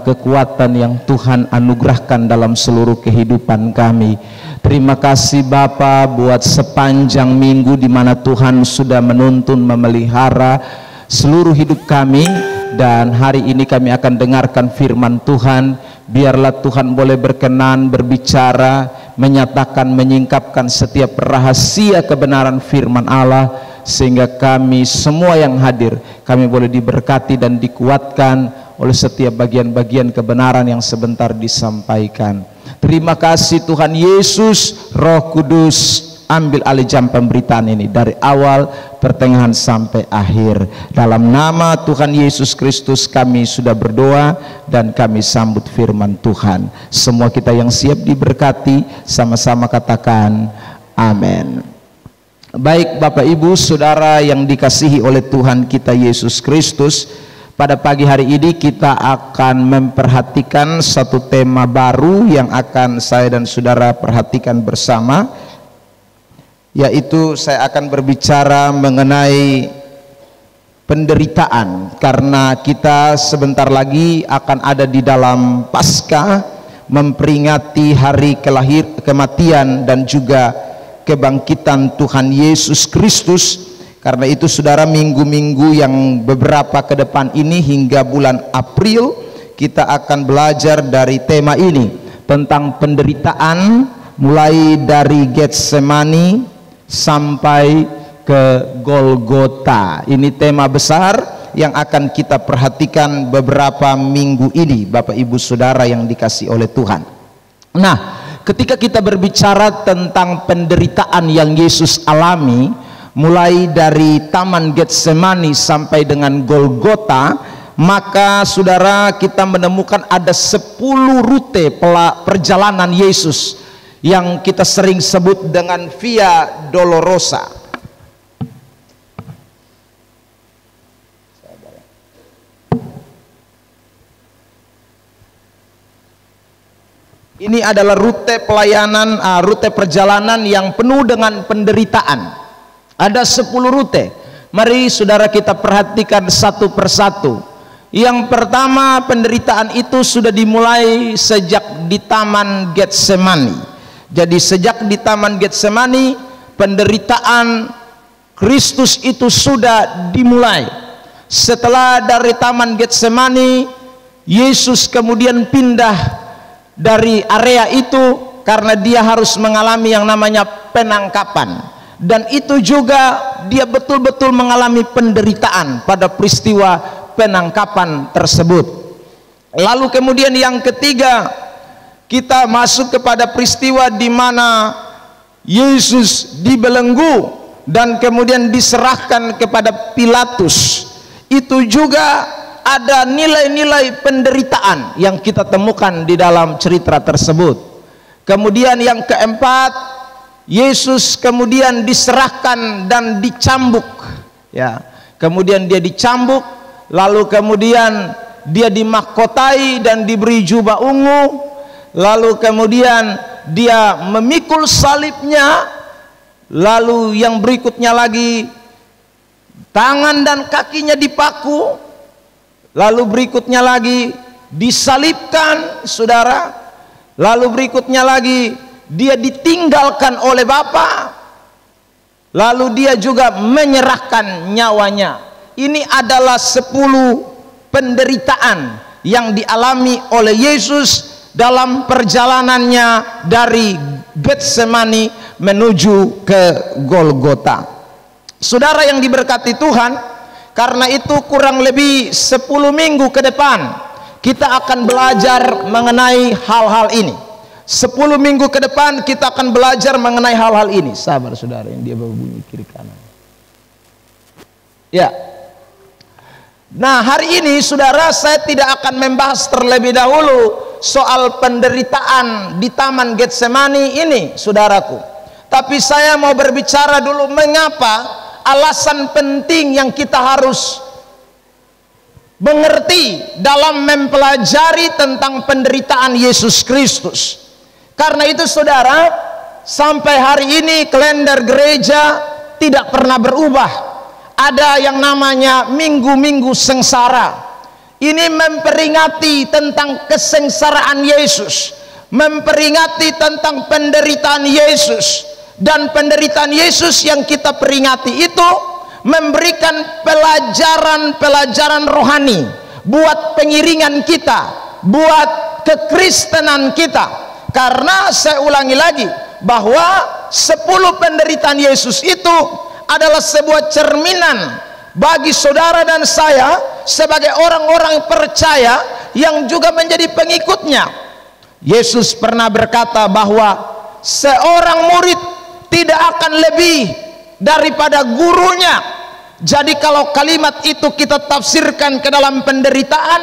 kekuatan yang Tuhan anugerahkan dalam seluruh kehidupan kami. Terima kasih Bapa buat sepanjang minggu di mana Tuhan sudah menuntun, memelihara seluruh hidup kami, dan hari ini kami akan dengarkan firman Tuhan. Biarlah Tuhan boleh berkenan berbicara, menyatakan, menyingkapkan setiap rahasia kebenaran firman Allah, sehingga kami semua yang hadir, kami boleh diberkati dan dikuatkan oleh setiap bagian-bagian kebenaran yang sebentar disampaikan. Terima kasih Tuhan Yesus. Roh Kudus, ambil alih jam pemberitaan ini dari awal, pertengahan sampai akhir. Dalam nama Tuhan Yesus Kristus kami sudah berdoa dan kami sambut firman Tuhan. Semua kita yang siap diberkati, sama-sama katakan amin. Baik Bapak Ibu Saudara yang dikasihi oleh Tuhan kita Yesus Kristus, pada pagi hari ini kita akan memperhatikan satu tema baru yang akan saya dan saudara perhatikan bersama, yaitu saya akan berbicara mengenai penderitaan, karena kita sebentar lagi akan ada di dalam Paskah, memperingati hari kematian dan juga kebangkitan Tuhan Yesus Kristus. Karena itu saudara, minggu-minggu yang beberapa ke depan ini hingga bulan April kita akan belajar dari tema ini tentang penderitaan, mulai dari Getsemani sampai ke Golgota. Ini tema besar yang akan kita perhatikan beberapa minggu ini, Bapak Ibu Saudara yang dikasihi oleh Tuhan. Nah, ketika kita berbicara tentang penderitaan yang Yesus alami, mulai dari Taman Getsemani sampai dengan Golgota, maka saudara, kita menemukan ada 10 rute perjalanan Yesus yang kita sering sebut dengan Via Dolorosa. Ini adalah rute pelayanan, rute perjalanan yang penuh dengan penderitaan. Ada 10 rute. Mari saudara kita perhatikan satu persatu. Yang pertama, penderitaan itu sudah dimulai sejak di Taman Getsemani. Jadi sejak di Taman Getsemani, penderitaan Kristus itu sudah dimulai. Setelah dari Taman Getsemani, Yesus kemudian pindah dari area itu karena dia harus mengalami yang namanya penangkapan. Dan itu juga dia betul-betul mengalami penderitaan pada peristiwa penangkapan tersebut. Lalu kemudian yang ketiga, kita masuk kepada peristiwa di mana Yesus dibelenggu dan kemudian diserahkan kepada Pilatus. Itu juga ada nilai-nilai penderitaan yang kita temukan di dalam cerita tersebut. Kemudian yang keempat, Yesus kemudian diserahkan dan dicambuk, ya. Kemudian dia dicambuk, lalu kemudian dia dimahkotai dan diberi jubah ungu, lalu kemudian dia memikul salibnya, lalu yang berikutnya lagi tangan dan kakinya dipaku, lalu berikutnya lagi disalibkan, saudara, lalu berikutnya lagi dia ditinggalkan oleh Bapa, lalu dia juga menyerahkan nyawanya. Ini adalah 10 penderitaan yang dialami oleh Yesus dalam perjalanannya dari Getsemani menuju ke Golgota. Saudara yang diberkati Tuhan, karena itu kurang lebih 10 minggu ke depan kita akan belajar mengenai hal-hal ini. 10 minggu ke depan kita akan belajar mengenai hal-hal ini. Sabar saudara, yang dia berbunyi kiri kanan. Ya. Nah, hari ini saudara, saya tidak akan membahas terlebih dahulu soal penderitaan di Taman Getsemani ini, saudaraku. Tapi saya mau berbicara dulu mengapa alasan penting yang kita harus mengerti dalam mempelajari tentang penderitaan Yesus Kristus. Karena itu saudara, sampai hari ini kalender gereja tidak pernah berubah. Ada yang namanya minggu-minggu sengsara. Ini memperingati tentang kesengsaraan Yesus, memperingati tentang penderitaan Yesus. Dan penderitaan Yesus yang kita peringati itu memberikan pelajaran-pelajaran rohani buat pengiringan kita, buat kekristenan kita. Karena saya ulangi lagi bahwa 10 penderitaan Yesus itu adalah sebuah cerminan bagi saudara dan saya sebagai orang-orang percaya yang juga menjadi pengikutnya. Yesus pernah berkata bahwa seorang murid tidak akan lebih daripada gurunya. Jadi kalau kalimat itu kita tafsirkan ke dalam penderitaan,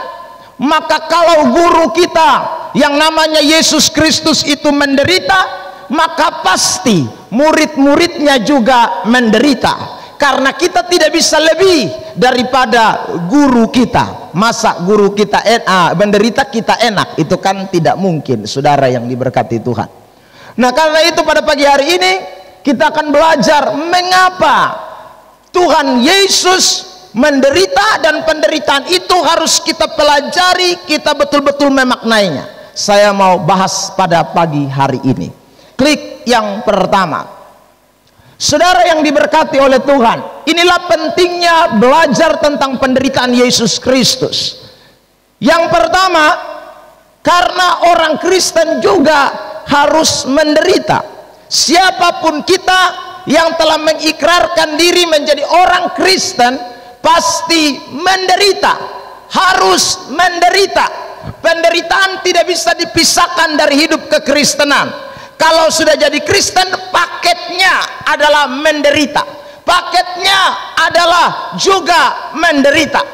maka kalau guru kita yang namanya Yesus Kristus itu menderita, maka pasti murid-muridnya juga menderita. Karena kita tidak bisa lebih daripada guru kita. Masa guru kita menderita kita enak? Itu kan tidak mungkin, saudara yang diberkati Tuhan. Nah, karena itu pada pagi hari ini kita akan belajar mengapa Tuhan Yesus menderita, dan penderitaan itu harus kita pelajari, kita betul-betul memaknainya. Saya mau bahas pada pagi hari ini. Klik yang pertama. Saudara yang diberkati oleh Tuhan, inilah pentingnya belajar tentang penderitaan Yesus Kristus. Yang pertama, karena orang Kristen juga harus menderita. Siapapun kita yang telah mengikrarkan diri menjadi orang Kristen pasti menderita, harus menderita. Penderitaan tidak bisa dipisahkan dari hidup kekristenan. Kalau sudah jadi Kristen, paketnya adalah menderita, paketnya adalah juga menderita.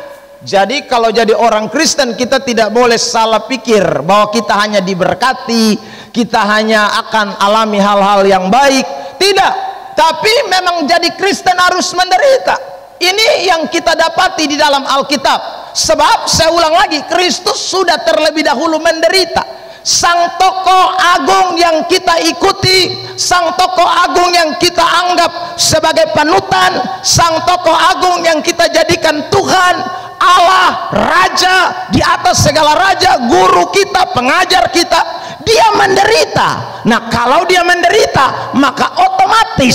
Jadi kalau jadi orang Kristen, kita tidak boleh salah pikir bahwa kita hanya diberkati, kita hanya akan alami hal-hal yang baik. Tidak, tapi memang jadi Kristen harus menderita. Ini yang kita dapati di dalam Alkitab. Sebab saya ulang lagi, Kristus sudah terlebih dahulu menderita. Sang tokoh agung yang kita ikuti, sang tokoh agung yang kita anggap sebagai panutan, sang tokoh agung yang kita jadikan Tuhan, Allah, Raja di atas segala raja, guru kita, pengajar kita, dia menderita. Nah, kalau dia menderita, maka otomatis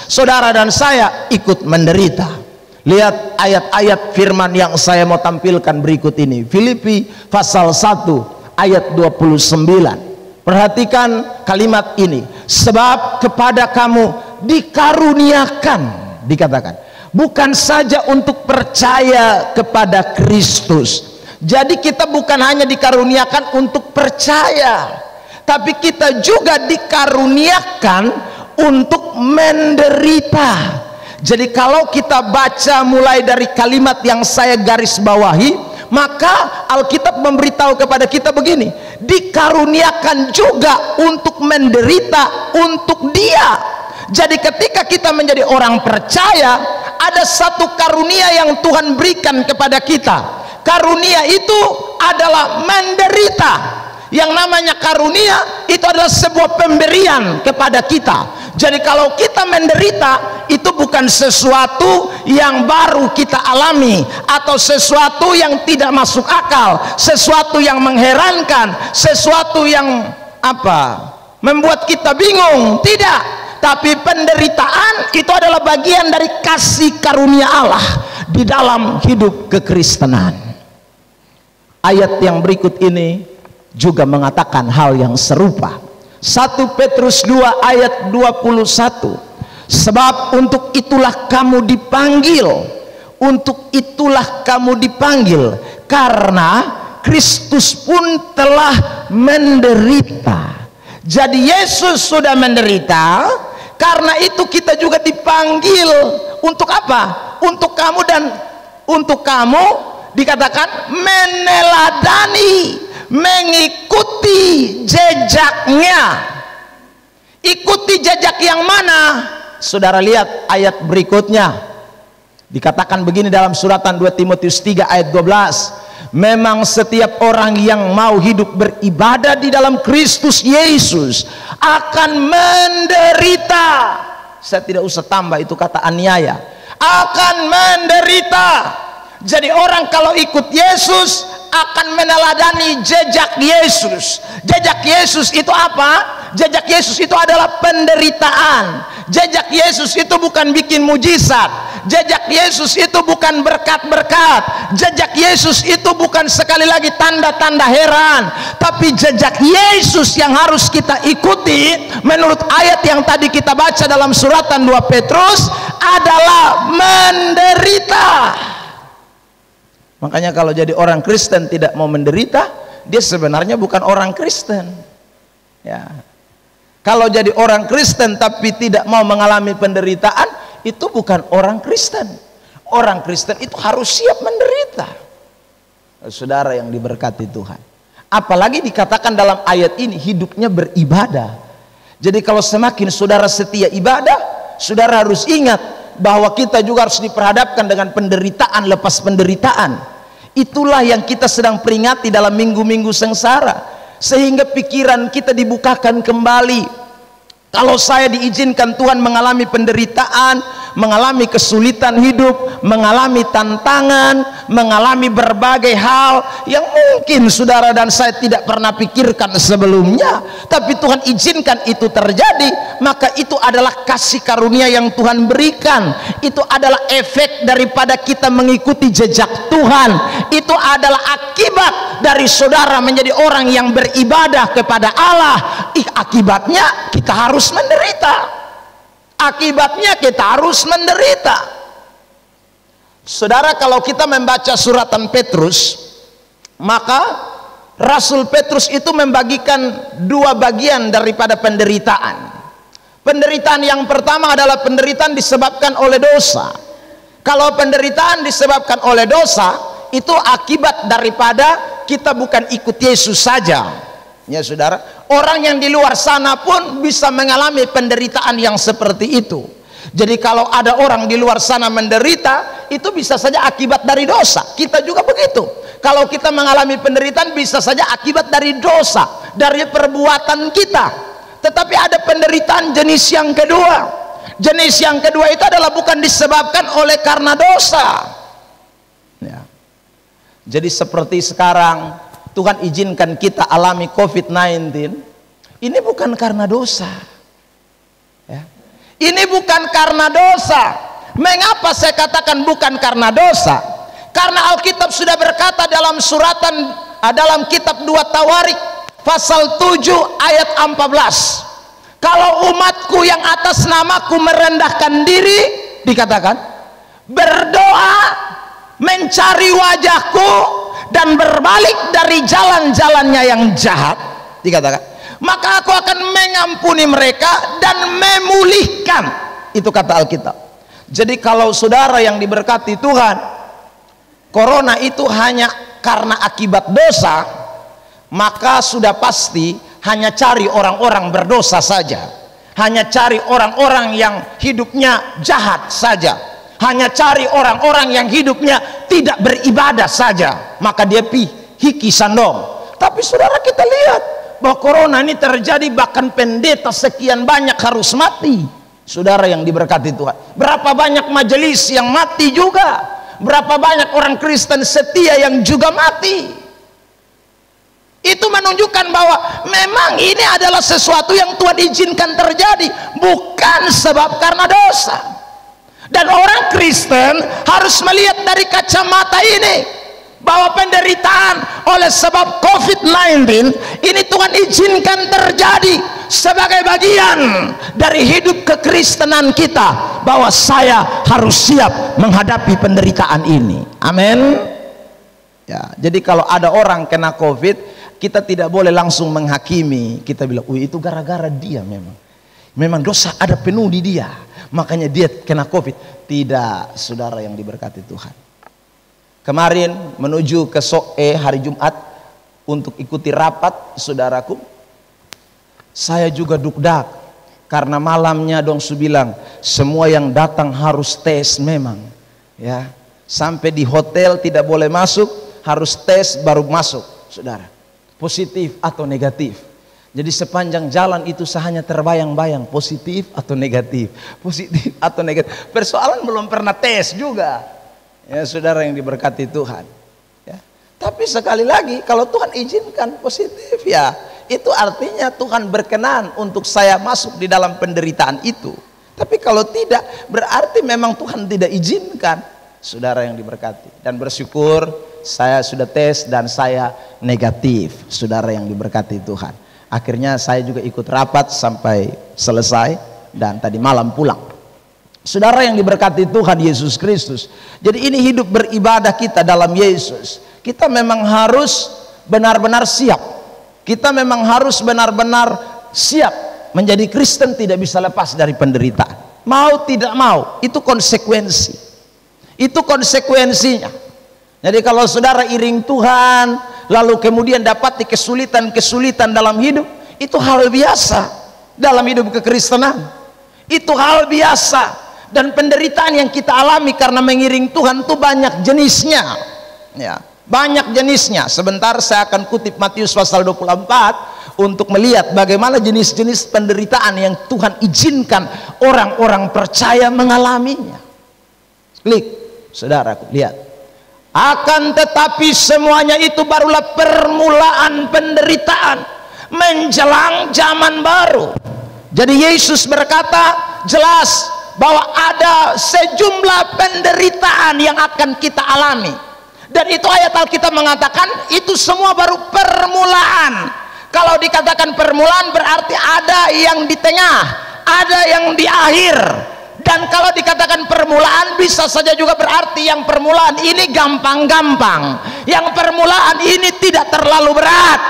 saudara dan saya ikut menderita. Lihat ayat-ayat firman yang saya mau tampilkan berikut ini. Filipi pasal 1 ayat 29. Perhatikan kalimat ini. Sebab kepada kamu dikaruniakan, dikatakan, bukan saja untuk percaya kepada Kristus. Jadi kita bukan hanya dikaruniakan untuk percaya, tapi kita juga dikaruniakan untuk menderita. Jadi kalau kita baca mulai dari kalimat yang saya garis bawahi, maka Alkitab memberitahu kepada kita begini, dikaruniakan juga untuk menderita untuk Dia. Jadi ketika kita menjadi orang percaya, ada satu karunia yang Tuhan berikan kepada kita. Karunia itu adalah menderita. Yang namanya karunia itu adalah sebuah pemberian kepada kita. Jadi kalau kita menderita, itu bukan sesuatu yang baru kita alami, atau sesuatu yang tidak masuk akal, sesuatu yang mengherankan, sesuatu yang membuat kita bingung. Tidak, tapi penderitaan itu adalah bagian dari kasih karunia Allah di dalam hidup kekristenan. Ayat yang berikut ini juga mengatakan hal yang serupa. 1 Petrus 2 ayat 21. Sebab untuk itulah kamu dipanggil, untuk itulah kamu dipanggil, karena Kristus pun telah menderita. Jadi Yesus sudah menderita, karena itu kita juga dipanggil untuk apa? Untuk kamu, dan untuk kamu dikatakan meneladani, mengikuti jejaknya. Ikuti jejak yang mana? Saudara lihat ayat berikutnya, dikatakan begini dalam suratan 2 Timotius 3 ayat 12. Memang setiap orang yang mau hidup beribadah di dalam Kristus Yesus akan menderita. Saya tidak usah tambah itu kata aniaya, akan menderita. Jadi orang kalau ikut Yesus akan meneladani jejak Yesus. Jejak Yesus itu apa? Jejak Yesus itu adalah penderitaan. Jejak Yesus itu bukan bikin mujizat. Jejak Yesus itu bukan berkat-berkat. Jejak Yesus itu bukan sekali lagi tanda-tanda heran. Tapi jejak Yesus yang harus kita ikuti menurut ayat yang tadi kita baca dalam suratan 2 Petrus adalah menderita. Makanya kalau jadi orang Kristen tidak mau menderita, dia sebenarnya bukan orang Kristen. Ya. Kalau jadi orang Kristen tapi tidak mau mengalami penderitaan, itu bukan orang Kristen. Orang Kristen itu harus siap menderita. Saudara yang diberkati Tuhan. Apalagi dikatakan dalam ayat ini hidupnya beribadah. Jadi kalau semakin saudara setia ibadah, saudara harus ingat bahwa kita juga harus diperhadapkan dengan penderitaan lepas penderitaan. Itulah yang kita sedang peringati dalam minggu-minggu sengsara, sehingga pikiran kita dibukakan kembali. Kalau saya diizinkan Tuhan mengalami penderitaan, mengalami kesulitan hidup, mengalami tantangan, mengalami berbagai hal yang mungkin saudara dan saya tidak pernah pikirkan sebelumnya, tapi Tuhan izinkan itu terjadi, maka itu adalah kasih karunia yang Tuhan berikan. Itu adalah efek daripada kita mengikuti jejak Tuhan. Itu adalah akibat dari saudara menjadi orang yang beribadah kepada Allah. Akibatnya kita harus menderita. Akibatnya kita harus menderita. Saudara, kalau kita membaca suratan Petrus, maka Rasul Petrus itu membagikan dua bagian daripada penderitaan. Penderitaan yang pertama adalah penderitaan disebabkan oleh dosa. Kalau penderitaan disebabkan oleh dosa, itu akibat daripada kita bukan ikut Yesus saja. Ya saudara, orang yang di luar sana pun bisa mengalami penderitaan yang seperti itu. Jadi kalau ada orang di luar sana menderita, itu bisa saja akibat dari dosa. Kita juga begitu. Kalau kita mengalami penderitaan, bisa saja akibat dari dosa, dari perbuatan kita. Tetapi ada penderitaan jenis yang kedua. Jenis yang kedua itu adalah bukan disebabkan oleh karena dosa. Ya. Jadi seperti sekarang Tuhan izinkan kita alami COVID-19, ini bukan karena dosa. Ya. Ini bukan karena dosa. Mengapa saya katakan bukan karena dosa? Karena Alkitab sudah berkata dalam suratan, dalam kitab 2 Tawarik pasal 7 ayat 14, kalau umatku yang atas namaku merendahkan diri, dikatakan berdoa, mencari wajahku, dan berbalik dari jalan-jalannya yang jahat, dikatakan, maka aku akan mengampuni mereka dan memulihkan. Itu kata Alkitab. Jadi kalau saudara yang diberkati Tuhan, corona itu hanya karena akibat dosa, maka sudah pasti hanya cari orang-orang berdosa saja, hanya cari orang-orang yang hidupnya jahat saja, hanya cari orang-orang yang hidupnya tidak beribadah saja, maka dia hiki sandong. Tapi saudara, kita lihat bahwa corona ini terjadi, bahkan pendeta sekian banyak harus mati. Saudara yang diberkati Tuhan, berapa banyak majelis yang mati juga, berapa banyak orang Kristen setia yang juga mati. Itu menunjukkan bahwa memang ini adalah sesuatu yang Tuhan izinkan terjadi, bukan sebab karena dosa. Dan orang Kristen harus melihat dari kacamata ini, bahwa penderitaan oleh sebab COVID-19 ini Tuhan izinkan terjadi sebagai bagian dari hidup kekristenan kita, bahwa saya harus siap menghadapi penderitaan ini. Amin. Ya, jadi kalau ada orang kena COVID, kita tidak boleh langsung menghakimi. Kita bilang, itu gara-gara dia, memang dosa ada penuh di dia, makanya dia kena COVID. Tidak, saudara yang diberkati Tuhan. Kemarin menuju ke Soe hari Jumat untuk ikuti rapat, saudaraku, saya juga dukdak karena malamnya dong su bilang semua yang datang harus tes memang, ya, sampai di hotel tidak boleh masuk, harus tes baru masuk, saudara, positif atau negatif. Jadi sepanjang jalan itu saya hanya terbayang-bayang positif atau negatif, positif atau negatif. Persoalan belum pernah tes juga. Ya, saudara yang diberkati Tuhan. Ya. Tapi sekali lagi, kalau Tuhan izinkan positif, ya itu artinya Tuhan berkenan untuk saya masuk di dalam penderitaan itu. Tapi kalau tidak, berarti memang Tuhan tidak izinkan. Saudara yang diberkati, dan bersyukur saya sudah tes dan saya negatif. Saudara yang diberkati Tuhan, akhirnya saya juga ikut rapat sampai selesai dan tadi malam pulang. Saudara yang diberkati Tuhan Yesus Kristus, jadi ini hidup beribadah kita dalam Yesus, kita memang harus benar-benar siap. Kita memang harus benar-benar siap. Menjadi Kristen tidak bisa lepas dari penderitaan. Mau tidak mau, itu konsekuensi. Itu konsekuensinya. Jadi kalau saudara iring Tuhan, lalu kemudian dapati kesulitan-kesulitan dalam hidup, itu hal biasa dalam hidup kekristenan. Itu hal biasa. Dan penderitaan yang kita alami karena mengiring Tuhan itu banyak jenisnya. Ya, banyak jenisnya. Sebentar saya akan kutip Matius pasal 24 untuk melihat bagaimana jenis-jenis penderitaan yang Tuhan izinkan orang-orang percaya mengalaminya. Klik. Saudaraku, lihat. Akan tetapi semuanya itu barulah permulaan penderitaan menjelang zaman baru. Jadi Yesus berkata jelas bahwa ada sejumlah penderitaan yang akan kita alami. Dan itu ayat Alkitab mengatakan itu semua baru permulaan. Kalau dikatakan permulaan berarti ada yang di tengah, ada yang di akhir. Dan kalau dikatakan permulaan bisa saja juga berarti yang permulaan ini gampang-gampang, yang permulaan ini tidak terlalu berat,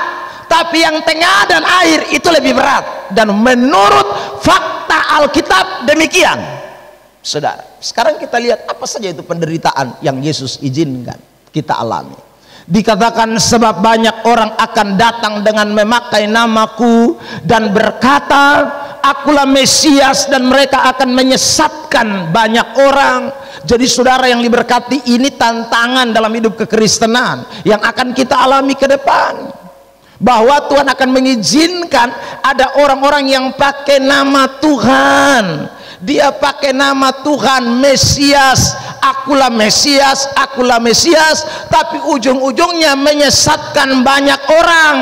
tapi yang tengah dan akhir itu lebih berat. Dan menurut fakta Alkitab demikian. Saudara, sekarang kita lihat apa saja itu penderitaan yang Yesus izinkan kita alami. Dikatakan sebab banyak orang akan datang dengan memakai namaku dan berkata akulah Mesias, dan mereka akan menyesatkan banyak orang. Jadi saudara yang diberkati, ini tantangan dalam hidup kekristenan yang akan kita alami ke depan, bahwa Tuhan akan mengizinkan ada orang-orang yang pakai nama Tuhan. Dia pakai nama Tuhan Mesias, akulah Mesias, akulah Mesias, tapi ujung-ujungnya menyesatkan banyak orang.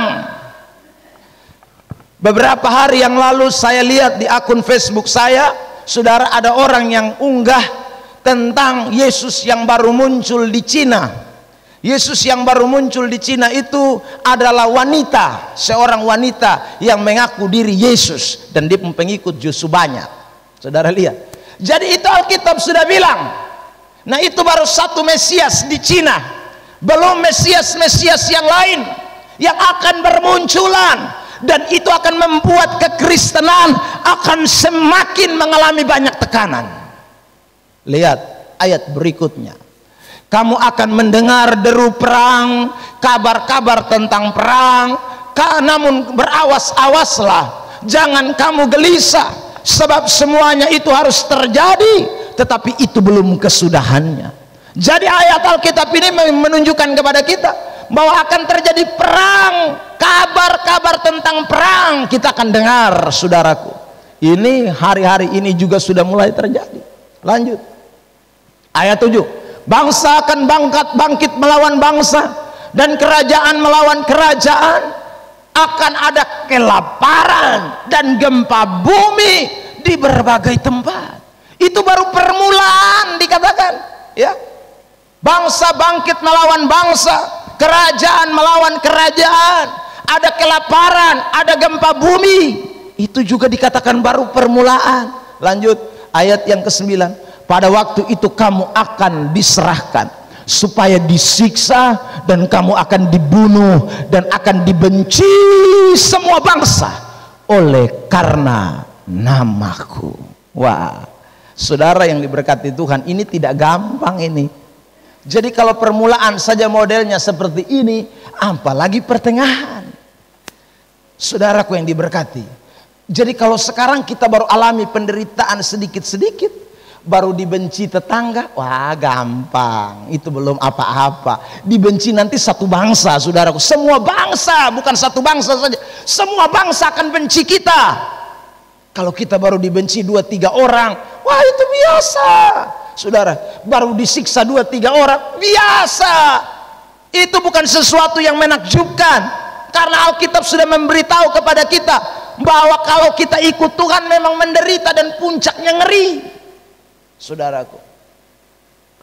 Beberapa hari yang lalu saya lihat di akun Facebook saya, saudara, ada orang yang unggah tentang Yesus yang baru muncul di Cina. Yesus yang baru muncul di Cina itu adalah wanita, seorang wanita yang mengaku diri Yesus, dan dia pengikut justru banyak. Saudara lihat. Jadi itu Alkitab sudah bilang. Nah, itu baru satu Mesias di Cina, belum Mesias-Mesias yang lain yang akan bermunculan. Dan itu akan membuat kekristenan akan semakin mengalami banyak tekanan. Lihat ayat berikutnya. Kamu akan mendengar deru perang, kabar-kabar tentang perang. Namun berawas-awaslah, jangan kamu gelisah, sebab semuanya itu harus terjadi, tetapi itu belum kesudahannya. Jadi ayat Alkitab ini menunjukkan kepada kita bahwa akan terjadi perang. Kabar-kabar tentang perang kita akan dengar, saudaraku. Ini hari-hari ini juga sudah mulai terjadi. Lanjut ayat 7. Bangsa akan bangkit melawan bangsa, dan kerajaan melawan kerajaan. Akan ada kelaparan dan gempa bumi di berbagai tempat. Itu baru permulaan dikatakan, ya. Bangsa bangkit melawan bangsa, kerajaan melawan kerajaan. Ada kelaparan, ada gempa bumi. Itu juga dikatakan baru permulaan. Lanjut ayat yang ke-9. Pada waktu itu kamu akan diserahkan supaya disiksa, dan kamu akan dibunuh dan akan dibenci semua bangsa oleh karena namaku. Wah, saudara yang diberkati Tuhan, ini tidak gampang ini. Jadi kalau permulaan saja modelnya seperti ini, apalagi pertengahan. Saudaraku yang diberkati, jadi kalau sekarang kita baru alami penderitaan sedikit-sedikit, baru dibenci tetangga, wah gampang, itu belum apa-apa. Dibenci nanti satu bangsa, saudaraku, semua bangsa, bukan satu bangsa saja, semua bangsa akan benci kita. Kalau kita baru dibenci 2-3 orang, wah itu biasa. saudara, baru disiksa 2-3 orang, biasa. Itu bukan sesuatu yang menakjubkan, karena Alkitab sudah memberitahu kepada kita bahwa kalau kita ikut Tuhan memang menderita dan puncaknya ngeri, saudaraku.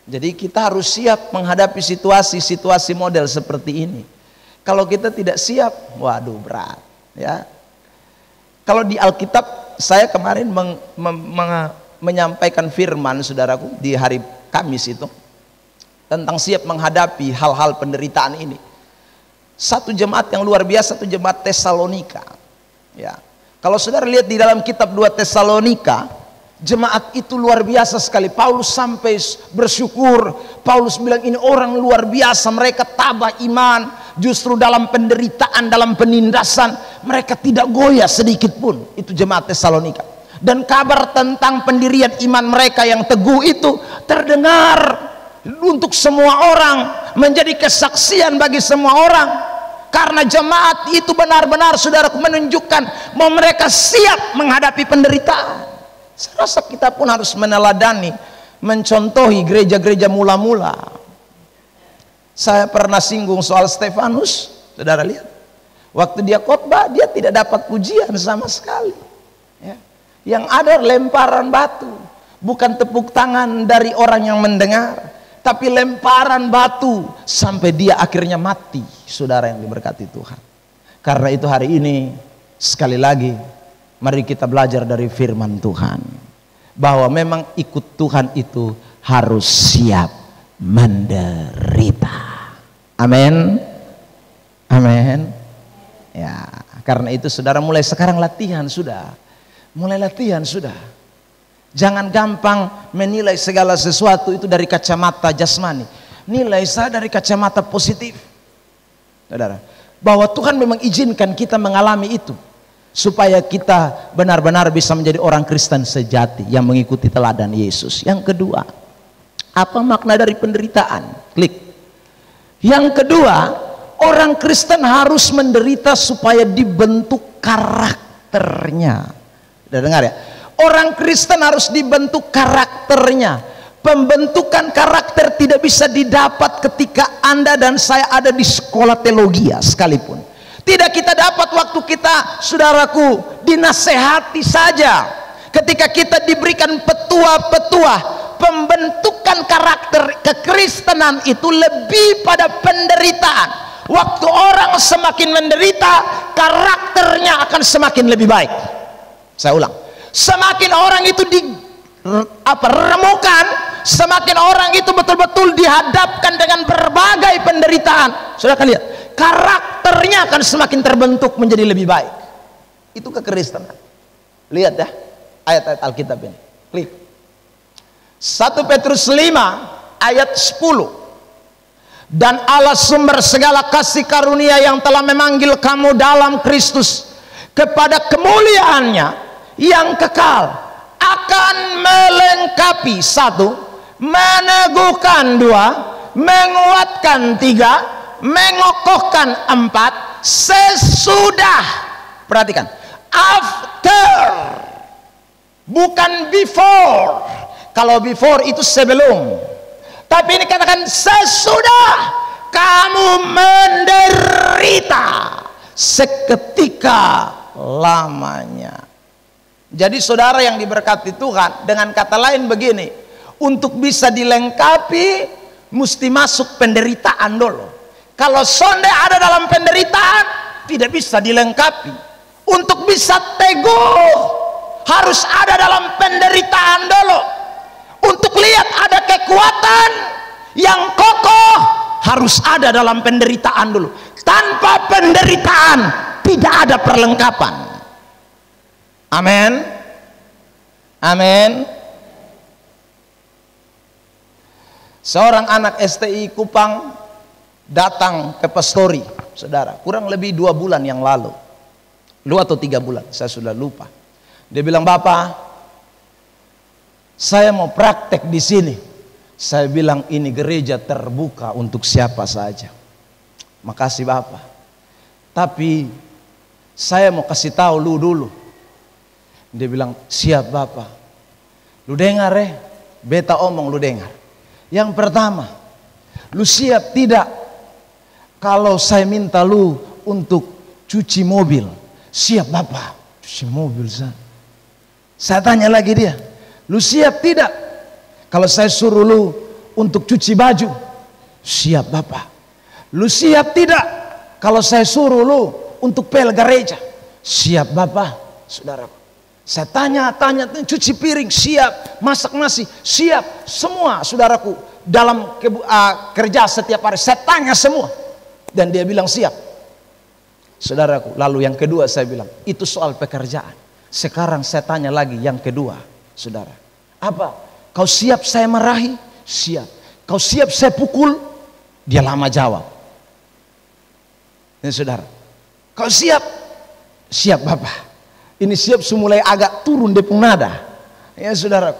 Jadi kita harus siap menghadapi situasi-situasi model seperti ini. Kalau kita tidak siap, waduh berat ya. Kalau di Alkitab, saya kemarin menyampaikan firman, saudaraku, di hari Kamis itu tentang siap menghadapi hal-hal penderitaan ini. Satu jemaat yang luar biasa, satu jemaat Tesalonika ya. Kalau saudara lihat di dalam kitab 2 Tesalonika, jemaat itu luar biasa sekali. Paulus sampai bersyukur. Paulus bilang ini orang luar biasa, mereka tabah iman. Justru dalam penderitaan, dalam penindasan, mereka tidak goyah sedikit pun. Itu jemaat Tesalonika. Dan kabar tentang pendirian iman mereka yang teguh itu terdengar untuk semua orang, menjadi kesaksian bagi semua orang. Karena jemaat itu benar-benar, saudaraku, menunjukkan bahwa mereka siap menghadapi penderitaan. Saya rasa kita pun harus meneladani, mencontohi gereja-gereja mula-mula. Saya pernah singgung soal Stefanus, saudara lihat. Waktu dia khotbah, dia tidak dapat pujian sama sekali ya. Yang ada lemparan batu, bukan tepuk tangan dari orang yang mendengar, tapi lemparan batu sampai dia akhirnya mati, saudara yang diberkati Tuhan. Karena itu hari ini sekali lagi mari kita belajar dari firman Tuhan bahwa memang ikut Tuhan itu harus siap menderita. Amin. Amin. Ya, karena itu saudara mulai sekarang latihan sudah. Mulai latihan sudah. Jangan gampang menilai segala sesuatu itu dari kacamata jasmani. Nilai saya dari kacamata positif. Saudara, bahwa Tuhan memang izinkan kita mengalami itu supaya kita benar-benar bisa menjadi orang Kristen sejati yang mengikuti teladan Yesus. Yang kedua, apa makna dari penderitaan? Klik. Yang kedua, orang Kristen harus menderita supaya dibentuk karakternya. Sudah dengar ya? Orang Kristen harus dibentuk karakternya. Pembentukan karakter tidak bisa didapat ketika Anda dan saya ada di sekolah teologi sekalipun. Tidak kita dapat waktu kita, saudaraku, dinasehati saja. Ketika kita diberikan petua-petua, pembentukan karakter kekristenan itu lebih pada penderitaan. Waktu orang semakin menderita, karakternya akan semakin lebih baik. Saya ulang, semakin orang itu remukan, semakin orang itu betul-betul dihadapkan dengan berbagai penderitaan. Saudara kan lihat, karakternya akan semakin terbentuk menjadi lebih baik. Itu kekristenan. Lihat ya ayat-ayat Alkitab ini. Klik. 1 Petrus 5 ayat 10. Dan Allah sumber segala kasih karunia yang telah memanggil kamu dalam Kristus kepada kemuliaannya yang kekal akan melengkapi 1, meneguhkan 2, menguatkan 3, mengokohkan 4, sesudah. Perhatikan, after, bukan before. Kalau before itu sebelum, tapi ini katakan sesudah kamu menderita seketika lamanya. Jadi saudara yang diberkati Tuhan, dengan kata lain begini, untuk bisa dilengkapi mesti masuk penderitaan dulu. Kalau sonde ada dalam penderitaan tidak bisa dilengkapi. Untuk bisa teguh harus ada dalam penderitaan dulu. Untuk lihat ada kekuatan yang kokoh harus ada dalam penderitaan dulu. Tanpa penderitaan tidak ada perlengkapan. Amin. Amin. Seorang anak STI Kupang datang ke pastori, saudara, kurang lebih 2 bulan yang lalu, 2 atau 3 bulan, saya sudah lupa. Dia bilang, "Bapak, saya mau praktek di sini." Saya bilang, "Ini gereja terbuka untuk siapa saja." "Makasih Bapak, tapi saya mau kasih tahu lu dulu." Dia bilang, "Siap Bapak." "Lu dengar Beta omong lu dengar. Yang pertama, lu siap tidak kalau saya minta lu untuk cuci mobil? Siap Bapak, cuci mobil saya. Saya tanya lagi dia, lu siap tidak kalau saya suruh lu untuk cuci baju? Siap Bapak. Lu siap tidak kalau saya suruh lu untuk pel gereja? Siap Bapak. Saudaraku, saya tanya, cuci piring siap, masak nasi siap, semua saudaraku dalam kerja setiap hari saya tanya semua, dan dia bilang siap. Saudaraku, lalu yang kedua saya bilang, itu soal pekerjaan. Sekarang saya tanya lagi yang kedua, saudara, apa? Kau siap saya marahi? Siap. Kau siap saya pukul? Dia lama jawab. Ini saudara, kau siap? Siap Bapak. Ini siap mulai agak turun depung nada. Ya saudaraku,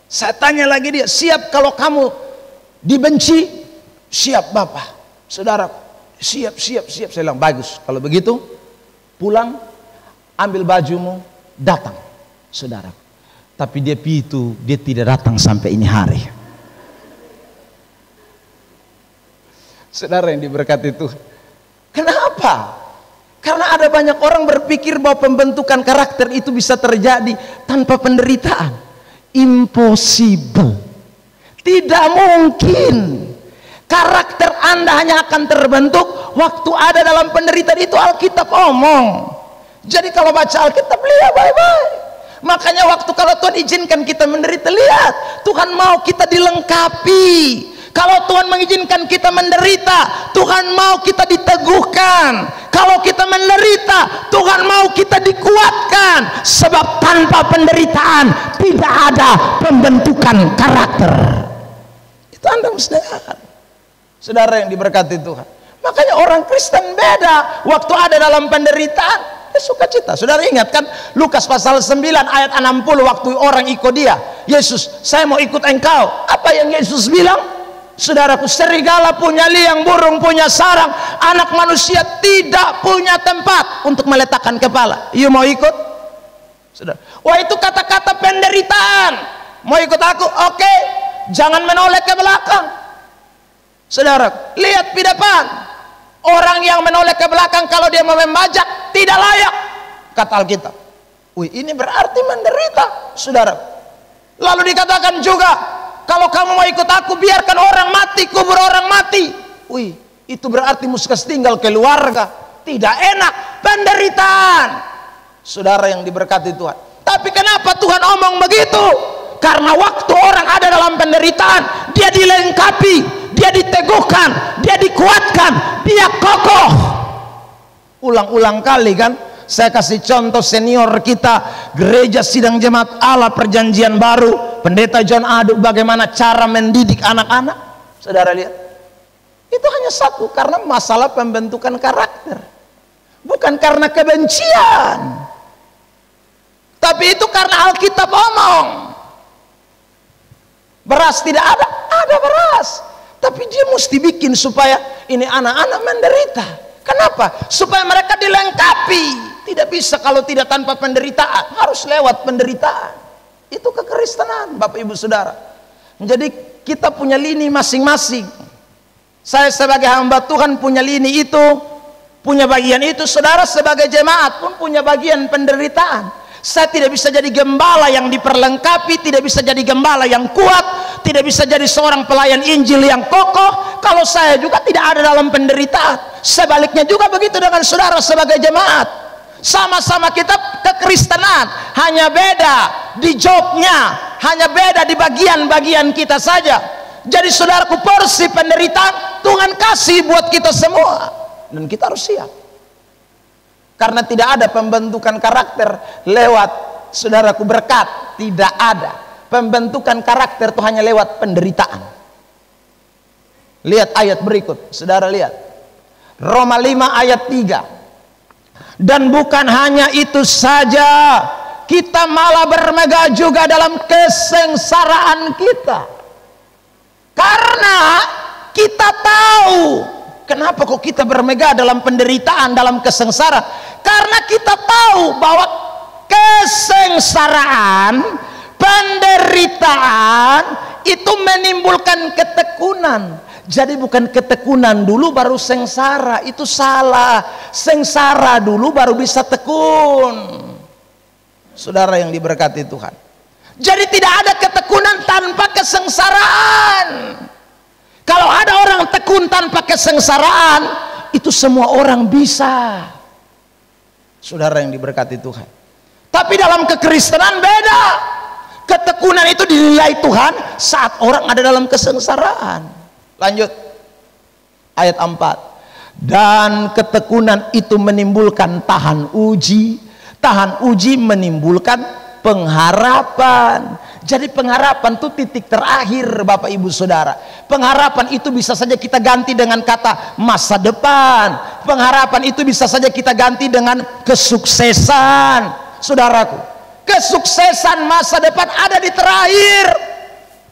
saya tanya lagi dia, siap kalau kamu dibenci? Siap Bapak. Saudaraku, siap. Saya bilang bagus. Kalau begitu pulang, ambil bajumu, datang. Saudaraku, tapi dia tidak datang sampai ini hari. Saudara yang diberkati Tuhan, kenapa? Karena ada banyak orang berpikir bahwa pembentukan karakter itu bisa terjadi tanpa penderitaan. Impossible. Tidak mungkin. Karakter Anda hanya akan terbentuk waktu ada dalam penderitaan. Itu Alkitab omong. Jadi kalau baca Alkitab, lihat baik-baik. Makanya waktu kalau Tuhan izinkan kita menderita, lihat, Tuhan mau kita dilengkapi. Kalau Tuhan mengizinkan kita menderita, Tuhan mau kita diteguhkan. Kalau kita menderita, Tuhan mau kita dikuatkan. Sebab tanpa penderitaan tidak ada pembentukan karakter. Itu Anda mesti dengar, saudara yang diberkati Tuhan. Makanya orang Kristen beda. Waktu ada dalam penderitaan, dia sukacita. Saudara ingat kan Lukas pasal 9 ayat 60, waktu orang ikut dia, Yesus, saya mau ikut engkau. Apa yang Yesus bilang? Saudaraku, serigala punya liang, burung punya sarang, anak manusia tidak punya tempat untuk meletakkan kepala. You mau ikut? Saudara, wah itu kata-kata penderitaan. Mau ikut aku? Oke, jangan menoleh ke belakang. Saudara, lihat di depan. Orang yang menoleh ke belakang kalau dia mau membajak tidak layak, kata Alkitab. Wih, ini berarti menderita, saudara. Lalu dikatakan juga, kalau kamu mau ikut aku, biarkan orang mati, kubur orang mati. Wih, itu berarti mesti tinggal keluarga. Tidak enak, penderitaan. Saudara yang diberkati Tuhan. Tapi kenapa Tuhan omong begitu? Karena waktu orang ada dalam penderitaan, dia dilengkapi, dia diteguhkan, dia dikuatkan, dia kokoh. Ulang-ulang kali kan saya kasih contoh senior kita, gereja sidang jemaat Allah perjanjian baru, pendeta John Aduk, bagaimana cara mendidik anak-anak. Saudara lihat, itu hanya satu, karena masalah pembentukan karakter, bukan karena kebencian, tapi itu karena Alkitab omong. Beras tidak ada, ada beras, tapi dia mesti bikin supaya ini anak-anak menderita. Kenapa? Supaya mereka dilengkapi. Tidak bisa kalau tidak tanpa penderitaan, harus lewat penderitaan. Itu kekristenan, Bapak Ibu Saudara. Jadi kita punya lini masing-masing. Saya sebagai hamba Tuhan punya lini itu, punya bagian itu. Saudara sebagai jemaat pun punya bagian penderitaan. Saya tidak bisa jadi gembala yang diperlengkapi, tidak bisa jadi gembala yang kuat, tidak bisa jadi seorang pelayan Injil yang kokoh kalau saya juga tidak ada dalam penderitaan. Sebaliknya juga begitu dengan saudara sebagai jemaat. Sama-sama kita kekristenan, hanya beda di jobnya, hanya beda di bagian-bagian kita saja. Jadi saudaraku, porsi penderitaan Tuhan kasih buat kita semua, dan kita harus siap. Karena tidak ada pembentukan karakter lewat, saudaraku, berkat. Tidak ada pembentukan karakter, itu hanya lewat penderitaan. Lihat ayat berikut, saudara lihat, Roma 5 ayat 3. Dan bukan hanya itu saja, kita malah bermegah juga dalam kesengsaraan kita. Karena kita tahu, kenapa kok kita bermegah dalam penderitaan, dalam kesengsaraan? Karena kita tahu bahwa kesengsaraan, penderitaan itu menimbulkan ketekunan. Jadi bukan ketekunan dulu baru sengsara, itu salah. Sengsara dulu baru bisa tekun. Saudara yang diberkati Tuhan. Jadi tidak ada ketekunan tanpa kesengsaraan. Kalau ada orang tekun tanpa kesengsaraan, itu semua orang bisa. Saudara yang diberkati Tuhan. Tapi dalam kekristenan beda. Ketekunan itu dinilai Tuhan saat orang ada dalam kesengsaraan. Lanjut ayat 4. Dan ketekunan itu menimbulkan tahan uji. Tahan uji menimbulkan pengharapan. Jadi pengharapan itu titik terakhir Bapak Ibu Saudara. Pengharapan itu bisa saja kita ganti dengan kata masa depan. Pengharapan itu bisa saja kita ganti dengan kesuksesan. Saudaraku, kesuksesan masa depan ada di terakhir.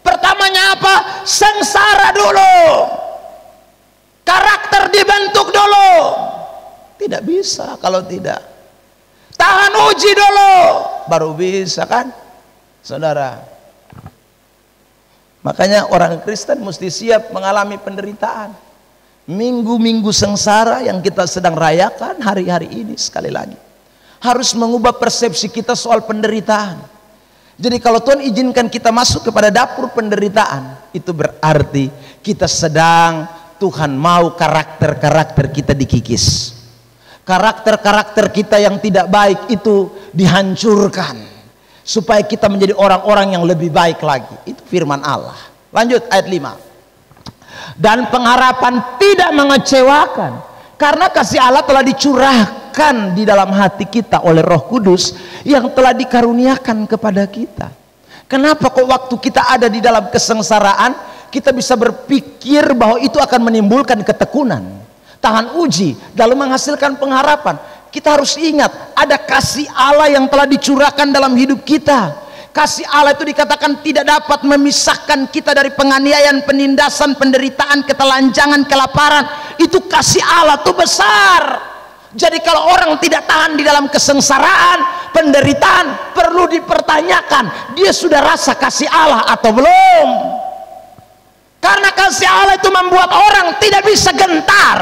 Pertamanya apa? Sengsara dulu, karakter dibentuk dulu. Tidak bisa kalau tidak. Tahan uji dulu, baru bisa kan, saudara. Makanya orang Kristen mesti siap mengalami penderitaan. Minggu-minggu sengsara yang kita sedang rayakan hari-hari ini, sekali lagi harus mengubah persepsi kita soal penderitaan. Jadi kalau Tuhan izinkan kita masuk kepada dapur penderitaan, itu berarti kita sedang, Tuhan mau karakter-karakter kita dikikis. Karakter-karakter kita yang tidak baik itu dihancurkan, supaya kita menjadi orang-orang yang lebih baik lagi. Itu firman Allah. Lanjut ayat 5. Dan pengharapan tidak mengecewakan, karena kasih Allah telah dicurahkan di dalam hati kita oleh Roh Kudus yang telah dikaruniakan kepada kita. Kenapa kok waktu kita ada di dalam kesengsaraan kita bisa berpikir bahwa itu akan menimbulkan ketekunan, tahan uji, lalu menghasilkan pengharapan? Kita harus ingat ada kasih Allah yang telah dicurahkan dalam hidup kita. Kasih Allah itu dikatakan tidak dapat memisahkan kita dari penganiayaan, penindasan, penderitaan, ketelanjangan, kelaparan. Itu kasih Allah itu besar. Jadi kalau orang tidak tahan di dalam kesengsaraan, penderitaan, perlu dipertanyakan, dia sudah rasa kasih Allah atau belum? Karena kasih Allah itu membuat orang tidak bisa gentar.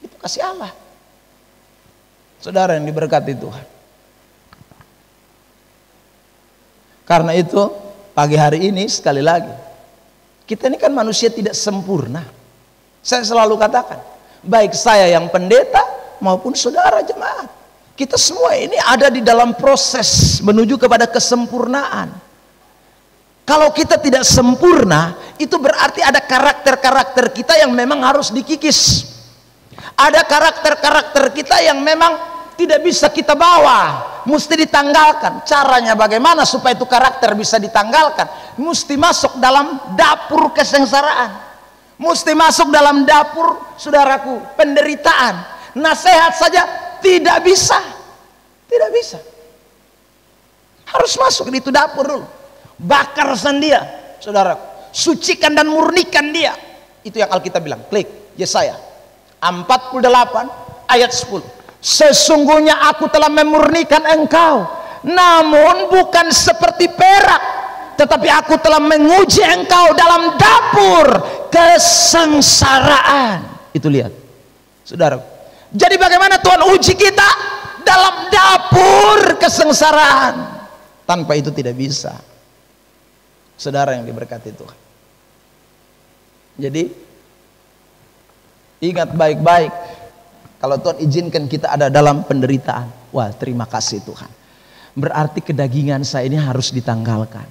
Itu kasih Allah. Saudara yang diberkati Tuhan. Karena itu pagi hari ini sekali lagi, kita ini kan manusia tidak sempurna. Saya selalu katakan, baik saya yang pendeta maupun saudara jemaat, kita semua ini ada di dalam proses menuju kepada kesempurnaan. Kalau kita tidak sempurna, itu berarti ada karakter-karakter kita yang memang harus dikikis. Ada karakter-karakter kita yang memang tidak bisa kita bawa, mesti ditanggalkan. Caranya bagaimana supaya itu karakter bisa ditanggalkan? Mesti masuk dalam dapur kesengsaraan, mesti masuk dalam dapur, saudaraku, penderitaan. Nasihat saja tidak bisa, tidak bisa. Harus masuk di itu dapur dulu. Bakar dia, saudaraku, sucikan dan murnikan dia. Itu yang Alkitab bilang. Klik Yesaya 48 ayat 10. Sesungguhnya aku telah memurnikan engkau, namun bukan seperti perak, tetapi aku telah menguji engkau dalam dapur kesengsaraan. Itu lihat, saudara. Jadi bagaimana Tuhan uji kita? Dalam dapur kesengsaraan. Tanpa itu tidak bisa, saudara yang diberkati Tuhan. Jadi ingat baik-baik, kalau Tuhan izinkan kita ada dalam penderitaan, wah terima kasih Tuhan, berarti kedagingan saya ini harus ditanggalkan.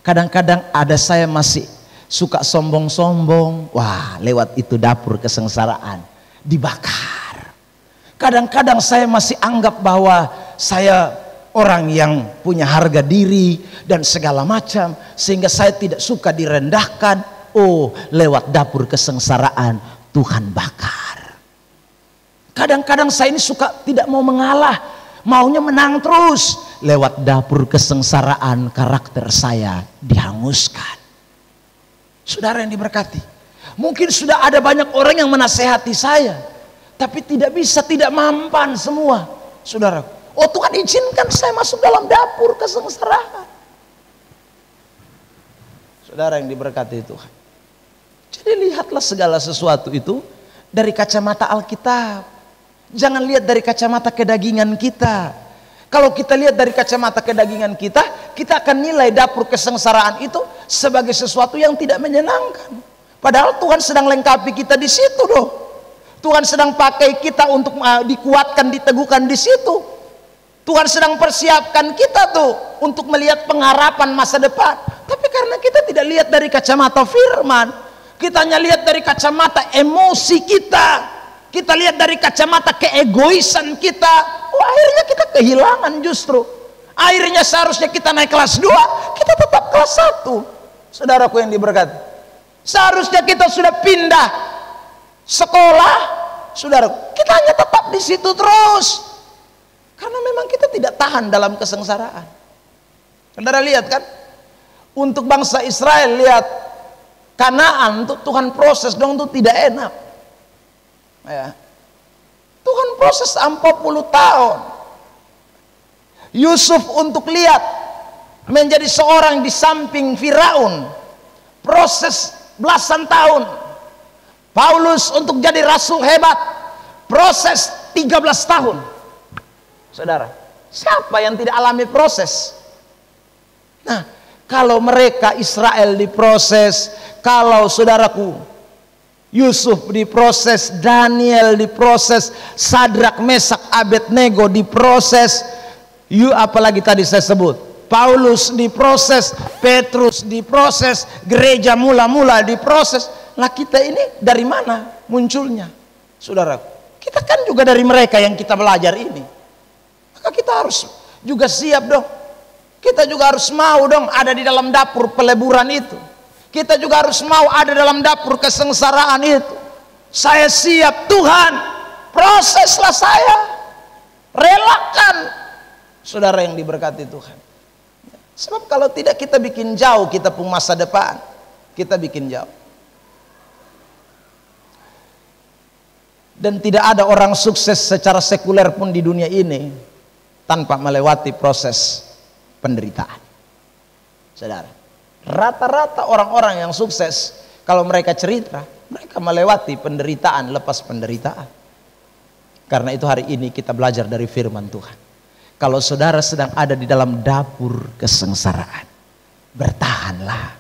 Kadang-kadang ada saya masih suka sombong-sombong, wah lewat itu dapur kesengsaraan dibakar. Kadang-kadang saya masih anggap bahwa saya orang yang punya harga diri dan segala macam, sehingga saya tidak suka direndahkan. Oh, lewat dapur kesengsaraan Tuhan bakar. Kadang-kadang saya ini suka tidak mau mengalah, maunya menang terus. Lewat dapur kesengsaraan karakter saya dihanguskan. Saudara yang diberkati, mungkin sudah ada banyak orang yang menasehati saya, tapi tidak bisa, tidak mampan semua. Saudara, oh Tuhan izinkan saya masuk dalam dapur kesengsaraan. Saudara yang diberkati Tuhan. Jadi lihatlah segala sesuatu itu dari kacamata Alkitab. Jangan lihat dari kacamata kedagingan kita. Kalau kita lihat dari kacamata kedagingan kita, kita akan nilai dapur kesengsaraan itu sebagai sesuatu yang tidak menyenangkan. Padahal Tuhan sedang lengkapi kita di situ loh. Tuhan sedang pakai kita untuk dikuatkan, diteguhkan di situ. Tuhan sedang persiapkan kita tuh untuk melihat pengharapan masa depan. Tapi karena kita tidak lihat dari kacamata firman, kita hanya lihat dari kacamata emosi kita, kita lihat dari kacamata keegoisan kita, akhirnya kita kehilangan justru. Akhirnya seharusnya kita naik kelas 2, kita tetap kelas 1. Saudaraku yang diberkati, seharusnya kita sudah pindah sekolah, saudaraku, kita hanya tetap di situ terus. Karena memang kita tidak tahan dalam kesengsaraan. Saudara lihat kan, untuk bangsa Israel, lihat Kanaan tuh Tuhan proses dong, tuh tidak enak ya. Tuhan proses 40 tahun Yusuf untuk lihat menjadi seorang di samping Firaun, proses belasan tahun. Paulus untuk jadi rasul hebat, proses 13 tahun. Saudara, siapa yang tidak alami proses? Nah, kalau mereka Israel diproses, kalau saudaraku Yusuf diproses, Daniel diproses, Sadrak, Mesak, Abednego diproses, apalagi tadi saya sebut, Paulus diproses, Petrus diproses, gereja mula-mula diproses. Lah kita ini dari mana munculnya? Saudaraku, kita kan juga dari mereka yang kita belajar ini. Maka kita harus juga siap dong. Kita juga harus mau dong ada di dalam dapur peleburan itu. Kita juga harus mau ada dalam dapur kesengsaraan itu. Saya siap, Tuhan, proseslah saya, relakan. Saudara yang diberkati Tuhan. Sebab kalau tidak kita bikin jauh kita pun masa depan. Kita bikin jauh. Dan tidak ada orang sukses secara sekuler pun di dunia ini tanpa melewati proses penderitaan. Saudara, rata-rata orang-orang yang sukses, kalau mereka cerita, mereka melewati penderitaan lepas penderitaan. Karena itu hari ini kita belajar dari firman Tuhan. Kalau saudara sedang ada di dalam dapur kesengsaraan, bertahanlah.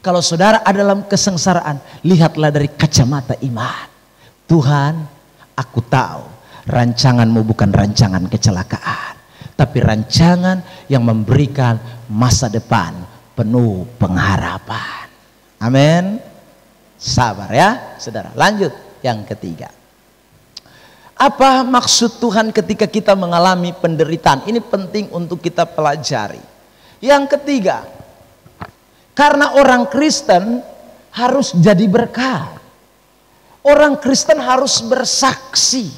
Kalau saudara ada dalam kesengsaraan, lihatlah dari kacamata iman. Tuhan, aku tahu rancanganmu bukan rancangan kecelakaan, tapi rancangan yang memberikan masa depan penuh pengharapan. Amin. Sabar ya saudara. Lanjut yang ketiga. Apa maksud Tuhan ketika kita mengalami penderitaan? Ini penting untuk kita pelajari. Yang ketiga, karena orang Kristen harus jadi berkat. Orang Kristen harus bersaksi.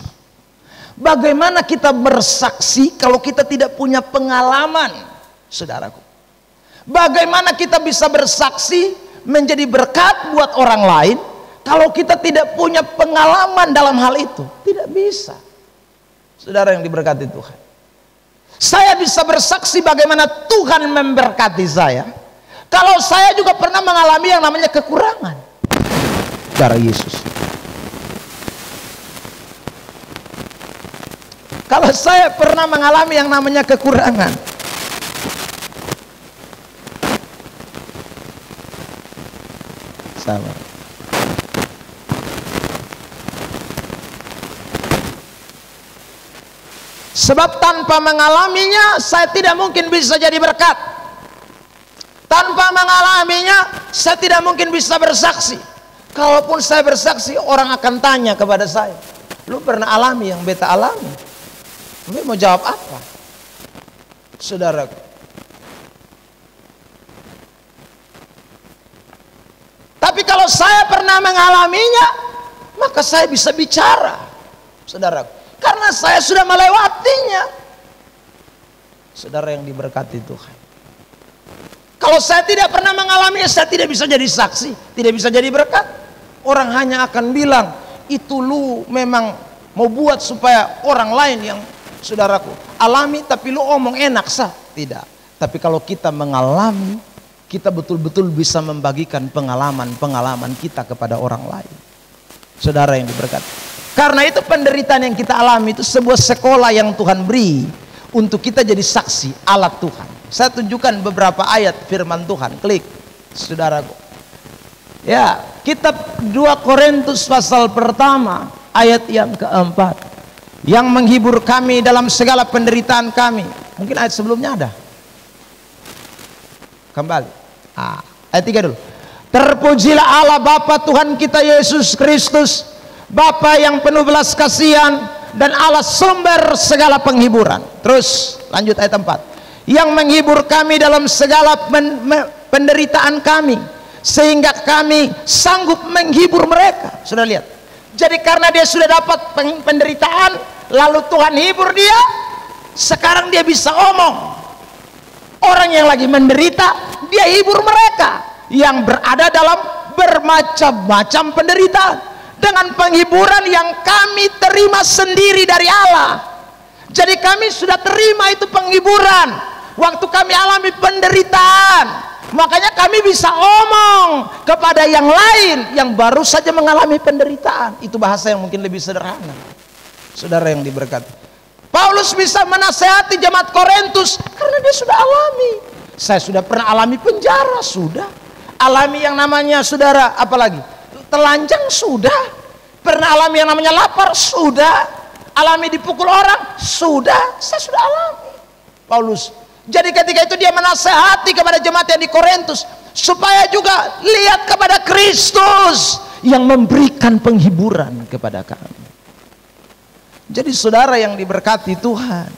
Bagaimana kita bersaksi kalau kita tidak punya pengalaman, saudaraku? Bagaimana kita bisa bersaksi menjadi berkat buat orang lain kalau kita tidak punya pengalaman dalam hal itu? Tidak bisa. Saudara yang diberkati Tuhan, saya bisa bersaksi bagaimana Tuhan memberkati saya kalau saya juga pernah mengalami yang namanya kekurangan. Darah Yesus. Kalau saya pernah mengalami yang namanya kekurangan, sabar. Sebab tanpa mengalaminya saya tidak mungkin bisa jadi berkat. Tanpa mengalaminya saya tidak mungkin bisa bersaksi. Kalaupun saya bersaksi, orang akan tanya kepada saya, lu pernah alami yang beta alami? Lu mau jawab apa? Saudaraku, tapi kalau saya pernah mengalaminya, maka saya bisa bicara, saudaraku, karena saya sudah melewatinya. Saudara yang diberkati Tuhan, kalau saya tidak pernah mengalaminya, saya tidak bisa jadi saksi, tidak bisa jadi berkat. Orang hanya akan bilang, itu lu memang mau buat supaya orang lain yang saudaraku alami, tapi lu omong enak sah. Tidak. Tapi kalau kita mengalami, kita betul-betul bisa membagikan pengalaman-pengalaman kita kepada orang lain. Saudara yang diberkati. Karena itu penderitaan yang kita alami itu sebuah sekolah yang Tuhan beri untuk kita jadi saksi alat Tuhan. Saya tunjukkan beberapa ayat firman Tuhan. Klik, saudaraku. Ya, kitab 2 Korintus pasal pertama ayat yang keempat. Yang menghibur kami dalam segala penderitaan kami. Mungkin ayat sebelumnya ada. Kembali. Ayat 3 dulu. Terpujilah Allah Bapa Tuhan kita Yesus Kristus, Bapa yang penuh belas kasihan dan Allah sumber segala penghiburan. Terus lanjut ayat 4. Yang menghibur kami dalam segala penderitaan kami, sehingga kami sanggup menghibur mereka. Sudah lihat. Jadi karena dia sudah dapat penderitaan, lalu Tuhan hibur dia, sekarang dia bisa omong. Orang yang lagi menderita, dia hibur mereka yang berada dalam bermacam-macam penderitaan dengan penghiburan yang kami terima sendiri dari Allah. Jadi kami sudah terima itu penghiburan waktu kami alami penderitaan. Makanya kami bisa omong kepada yang lain yang baru saja mengalami penderitaan. Itu bahasa yang mungkin lebih sederhana. Saudara yang diberkati, Paulus bisa menasehati jemaat Korintus karena dia sudah alami. Saya sudah pernah alami penjara, sudah. Alami yang namanya, saudara, apalagi telanjang, sudah. Pernah alami yang namanya lapar, sudah. Alami dipukul orang, sudah. Saya sudah alami. Paulus. Jadi ketika itu dia menasehati kepada jemaat yang di Korintus supaya juga lihat kepada Kristus yang memberikan penghiburan kepada kami. Jadi saudara yang diberkati Tuhan,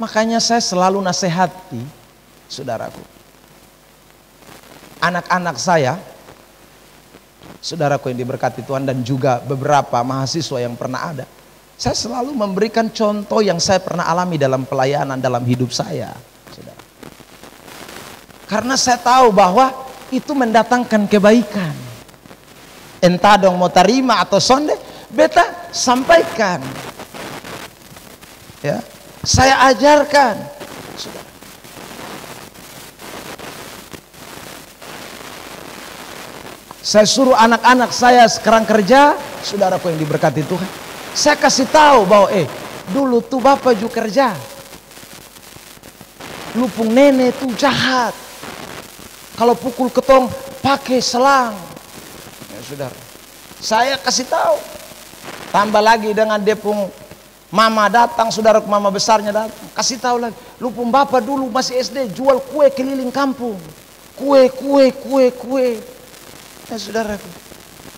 makanya saya selalu nasihati saudaraku, anak-anak saya, saudaraku yang diberkati Tuhan, dan juga beberapa mahasiswa yang pernah ada, saya selalu memberikan contoh yang saya pernah alami dalam pelayanan dalam hidup saya, saudara. Karena saya tahu bahwa itu mendatangkan kebaikan. Entah dong mau terima atau sonde, beta sampaikan, ya, saya ajarkan. Saudara, saya suruh anak-anak saya sekarang kerja, saudaraku yang diberkati Tuhan, saya kasih tahu bahwa dulu tuh bapak juga kerja, lupung nenek tuh jahat, kalau pukul ketong pakai selang. Saudara, saya kasih tahu, tambah lagi dengan depung mama datang, saudara, mama besarnya datang, kasih tahu lagi, lupung bapak dulu masih SD jual kue keliling kampung, kue. Ya saudara,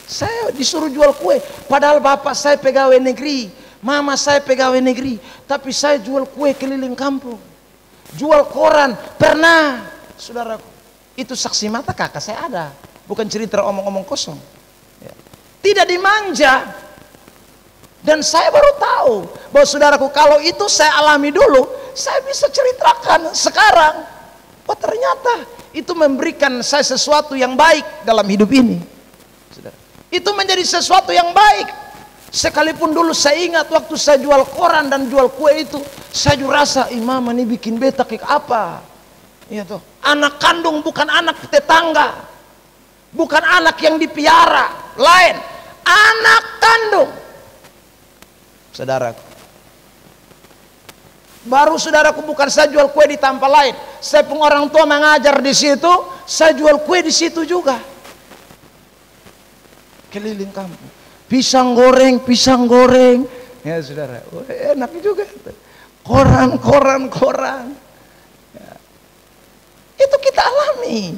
saya disuruh jual kue, padahal bapak saya pegawai negeri, mama saya pegawai negeri, tapi saya jual kue keliling kampung, jual koran pernah, saudaraku. Itu saksi mata kakak saya ada, bukan cerita omong-omong kosong. Ya. Tidak dimanja. Dan saya baru tahu bahwa saudaraku, kalau itu saya alami dulu, saya bisa ceritakan sekarang. Oh ternyata itu memberikan saya sesuatu yang baik dalam hidup ini. Saudara, itu menjadi sesuatu yang baik. Sekalipun dulu saya ingat waktu saya jual koran dan jual kue itu, saya juga rasa, mama ini bikin beta kayak apa? Iya tuh, anak kandung bukan anak tetangga, bukan anak yang dipiara, lain, anak kandung. Saudaraku, baru saudaraku, bukan saya jual kue di tempat lain, saya pun orang tua mengajar di situ, saya jual kue di situ juga, keliling kampung, pisang goreng, ya saudara, enak juga, koran. Itu kita alami.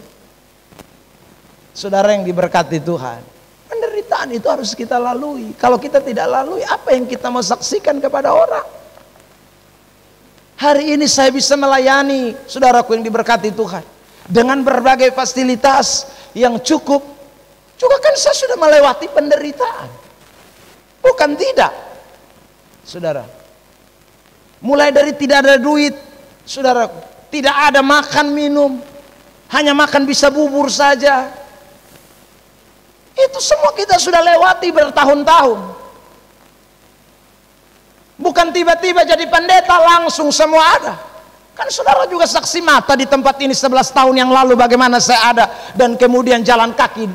Saudara yang diberkati Tuhan, penderitaan itu harus kita lalui. Kalau kita tidak lalui, apa yang kita mau saksikan kepada orang? Hari ini saya bisa melayani saudaraku yang diberkati Tuhan dengan berbagai fasilitas yang cukup. Juga kan saya sudah melewati penderitaan, bukan tidak, saudara. Mulai dari tidak ada duit, saudaraku, tidak ada makan minum, hanya makan bisa bubur saja. Itu semua kita sudah lewati bertahun-tahun. Bukan tiba-tiba jadi pendeta langsung semua ada. Kan saudara juga saksi mata di tempat ini 11 tahun yang lalu bagaimana saya ada dan kemudian jalan kaki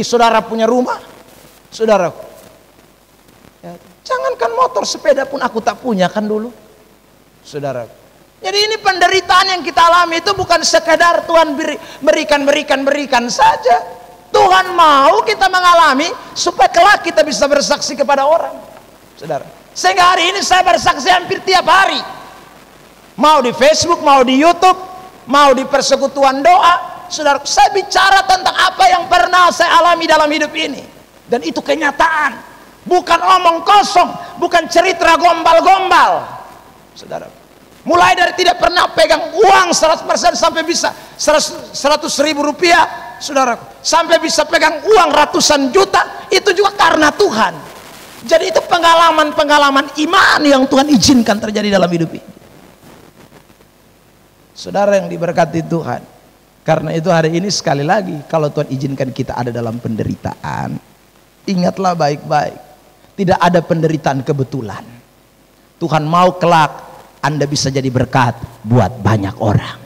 saudara punya rumah. Saudara, ya, jangankan motor, sepeda pun aku tak punya kan dulu. Saudara, jadi ini penderitaan yang kita alami itu bukan sekedar Tuhan berikan saja. Tuhan mau kita mengalami supaya kelak kita bisa bersaksi kepada orang. Saudara, sehingga hari ini saya bersaksi hampir tiap hari. Mau di Facebook, mau di YouTube, mau di persekutuan doa. Saudara, saya bicara tentang apa yang pernah saya alami dalam hidup ini. Dan itu kenyataan, bukan omong kosong, bukan cerita gombal-gombal. Saudara, mulai dari tidak pernah pegang uang 100% sampai bisa 100.000 rupiah, saudara, sampai bisa pegang uang ratusan juta, itu juga karena Tuhan. Jadi itu pengalaman-pengalaman iman yang Tuhan izinkan terjadi dalam hidup ini. Saudara yang diberkati Tuhan, karena itu hari ini sekali lagi, kalau Tuhan izinkan kita ada dalam penderitaan, ingatlah baik-baik, tidak ada penderitaan kebetulan. Tuhan mau kelak Anda bisa jadi berkat buat banyak orang.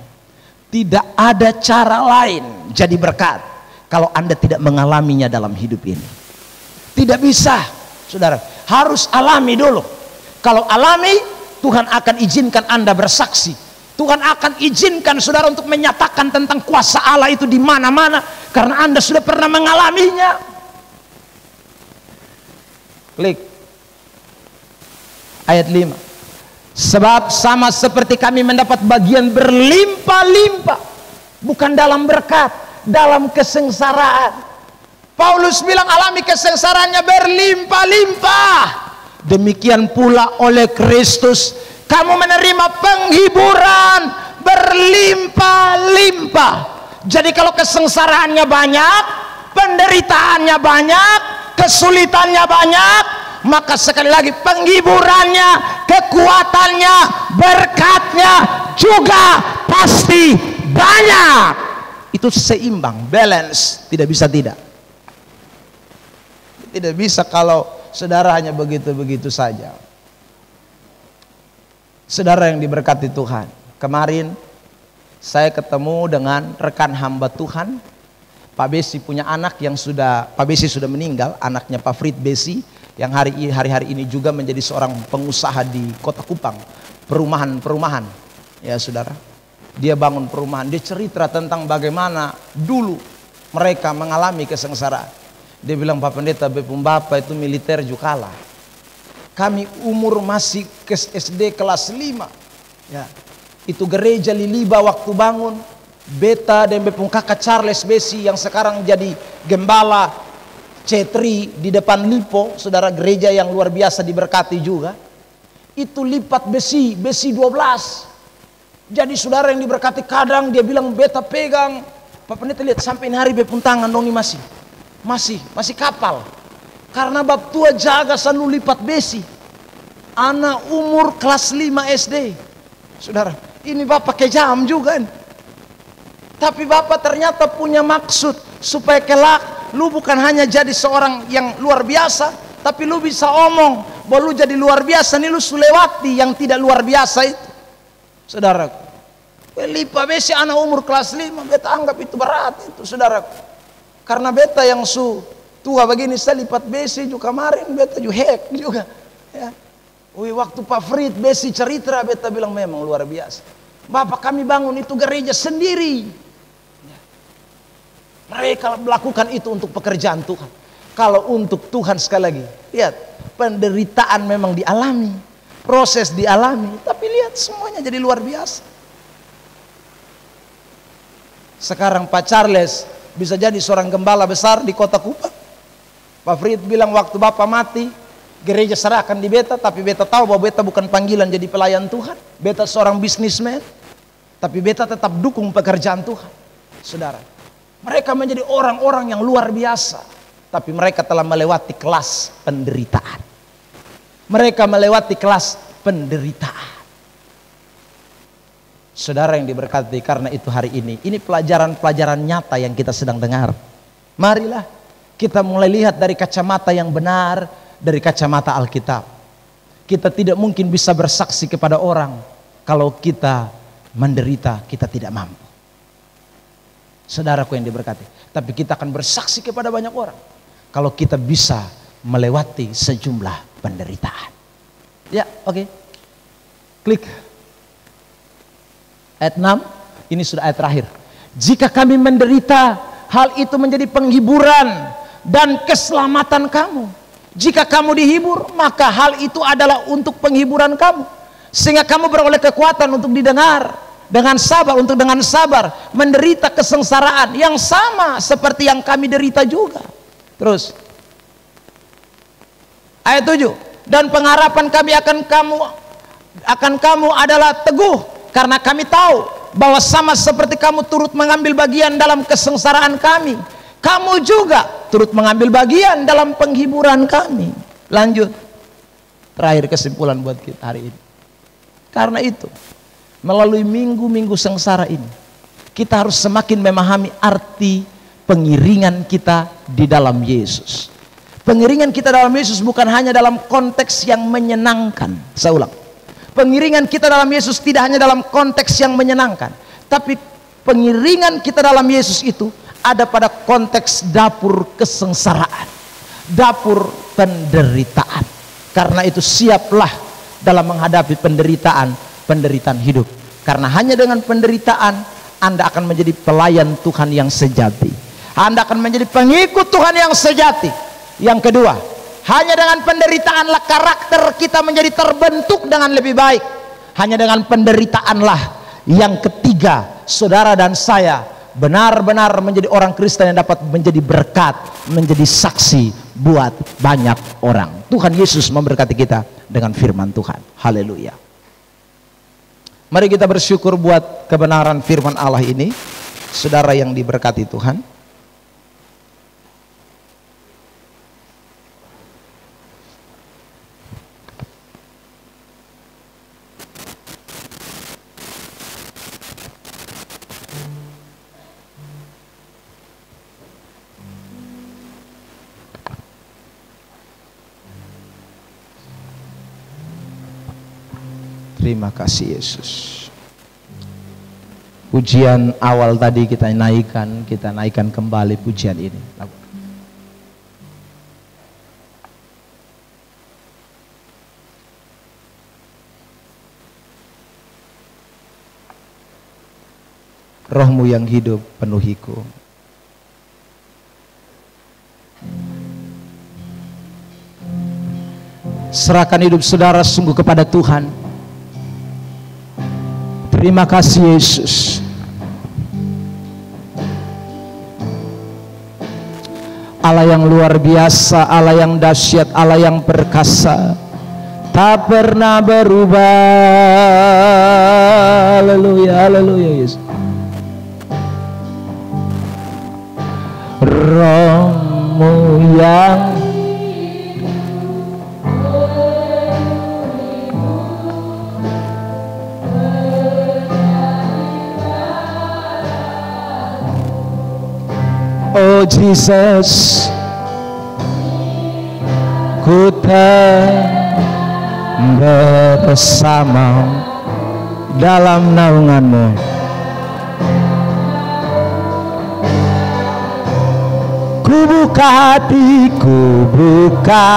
Tidak ada cara lain jadi berkat kalau Anda tidak mengalaminya dalam hidup ini. Tidak bisa, saudara, harus alami dulu. Kalau alami, Tuhan akan izinkan Anda bersaksi. Tuhan akan izinkan saudara untuk menyatakan tentang kuasa Allah itu di mana-mana karena Anda sudah pernah mengalaminya. Klik ayat 5. Sebab sama seperti kami mendapat bagian berlimpah-limpah, bukan dalam berkat, dalam kesengsaraan. Paulus bilang alami kesengsaraannya berlimpah-limpah. Demikian pula oleh Kristus kamu menerima penghiburan berlimpah-limpah. Jadi kalau kesengsaraannya banyak, penderitaannya banyak, kesulitannya banyak, maka sekali lagi penghiburannya, kekuatannya, berkatnya juga pasti banyak. Itu seimbang, balance, tidak bisa tidak. Tidak bisa kalau saudara hanya begitu-begitu saja. Saudara yang diberkati Tuhan, kemarin saya ketemu dengan rekan hamba Tuhan. Pak Besi punya anak yang Pak Besi sudah meninggal, anaknya Pak Frit Besi, yang hari-hari ini juga menjadi seorang pengusaha di Kota Kupang, perumahan. Ya saudara, dia bangun perumahan, dia cerita tentang bagaimana dulu mereka mengalami kesengsaraan. Dia bilang, Pak Pendeta, bepung Bapak itu militer juga kalah. Kami umur masih ke SD kelas 5 ya, itu gereja Liliba waktu bangun, beta dan bepung kakak Charles Besi yang sekarang jadi gembala C3 di depan Lipo, saudara, gereja yang luar biasa diberkati juga, itu lipat besi 12. Jadi saudara yang diberkati, kadang dia bilang beta pegang, Pak Pendeta lihat sampai hari bepung tangan dong ini masih kapal. Karena bab tua jaga selalu lipat besi. Anak umur kelas 5 SD. Saudara, ini bapak kejam juga. Tapi bapak ternyata punya maksud supaya kelak lu bukan hanya jadi seorang yang luar biasa, tapi lu bisa omong bahwa lu jadi luar biasa. Nih lu sulewati yang tidak luar biasa itu. Saudara, lipat besi anak umur kelas 5, beta anggap itu berat itu, saudara. Karena beta yang tua begini, saya lipat besi juga kemarin, beta juga hek juga ya. Waktu Pak Frit Besi cerita, beta bilang memang luar biasa. Bapak kami bangun itu gereja sendiri ya. Mereka melakukan itu untuk pekerjaan Tuhan. Kalau untuk Tuhan, sekali lagi lihat, penderitaan memang dialami, proses dialami, tapi lihat semuanya jadi luar biasa. Sekarang Pak Charles bisa jadi seorang gembala besar di Kota Kupang. Pak Frit bilang waktu bapak mati, gereja serahkan di beta, tapi beta tahu bahwa beta bukan panggilan jadi pelayan Tuhan. Beta seorang bisnismen, tapi beta tetap dukung pekerjaan Tuhan. Saudara, mereka menjadi orang-orang yang luar biasa, tapi mereka telah melewati kelas penderitaan. Mereka melewati kelas penderitaan. Saudara yang diberkati, karena itu hari ini pelajaran-pelajaran nyata yang kita sedang dengar. Marilah kita mulai lihat dari kacamata yang benar, dari kacamata Alkitab. Kita tidak mungkin bisa bersaksi kepada orang kalau kita menderita kita tidak mampu. Saudaraku yang diberkati, tapi kita akan bersaksi kepada banyak orang kalau kita bisa melewati sejumlah penderitaan. Ya, oke. Klik. Ayat 6, ini sudah ayat terakhir. Jika kami menderita, hal itu menjadi penghiburan dan keselamatan kamu. Jika kamu dihibur, maka hal itu adalah untuk penghiburan kamu, sehingga kamu beroleh kekuatan untuk didengar. Dengan sabar menderita kesengsaraan yang sama seperti yang kami derita juga. Terus ayat 7, dan pengharapan kami akan kamu adalah teguh, karena kami tahu bahwa sama seperti kamu turut mengambil bagian dalam kesengsaraan kami, kamu juga turut mengambil bagian dalam penghiburan kami. Lanjut, terakhir kesimpulan buat kita hari ini. Karena itu, melalui minggu-minggu sengsara ini, kita harus semakin memahami arti pengiringan kita di dalam Yesus. Pengiringan kita dalam Yesus bukan hanya dalam konteks yang menyenangkan. Saya ulang, pengiringan kita dalam Yesus tidak hanya dalam konteks yang menyenangkan, tapi pengiringan kita dalam Yesus itu ada pada konteks dapur kesengsaraan, dapur penderitaan. Karena itu siaplah dalam menghadapi penderitaan hidup, karena hanya dengan penderitaan Anda akan menjadi pelayan Tuhan yang sejati. Anda akan menjadi pengikut Tuhan yang sejati. Yang kedua, hanya dengan penderitaanlah karakter kita menjadi terbentuk dengan lebih baik. Hanya dengan penderitaanlah, yang ketiga, saudara dan saya benar-benar menjadi orang Kristen yang dapat menjadi berkat, menjadi saksi buat banyak orang. Tuhan Yesus memberkati kita dengan firman Tuhan. Haleluya. Mari kita bersyukur buat kebenaran firman Allah ini, saudara yang diberkati Tuhan. Terima kasih Yesus. Pujian awal tadi kita naikkan kembali pujian ini. Rohmu yang hidup penuhiku. Serahkan hidup saudara sungguh kepada Tuhan. Terima kasih Yesus. Allah yang luar biasa, Allah yang dahsyat, Allah yang perkasa, tak pernah berubah. Haleluya, haleluya Yesus. Rohmu yang Oh Jesus, ku bersama dalam naungan-Mu. Ku buka hatiku, buka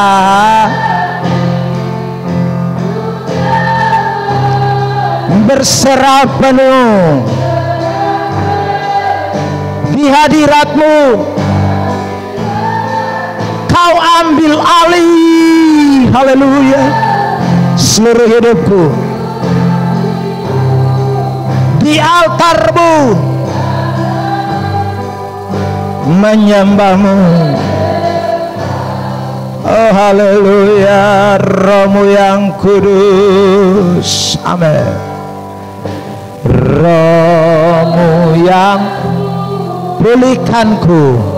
berserah penuh di hadirat-Mu. Kau ambil alih, haleluya, seluruh hidupku di altar-Mu, menyembah-Mu. Oh haleluya, Rohmu yang kudus, amin. Rohmu yang pulihkanku,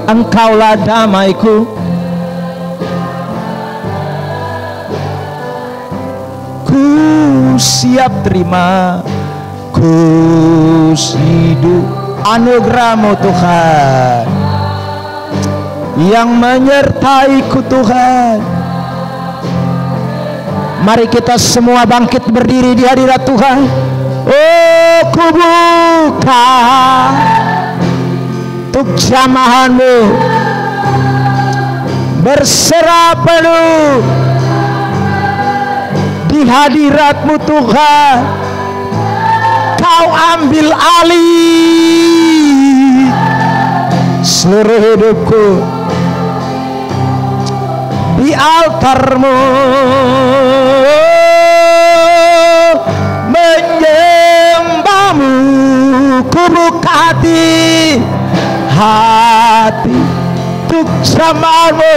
Engkaulah damaiku. Ku siap terima, ku hidup anugerah-Mu Tuhan, yang menyertaiku Tuhan, Mari kita semua bangkit berdiri di hadirat Tuhan. Oh, kubuka untuk jamahanmu, berserah penuh di hadiratmu Tuhan. Kau ambil alih seluruh hidupku di altarmu, menyembahmu. Ku buka hati untuk jamahanmu,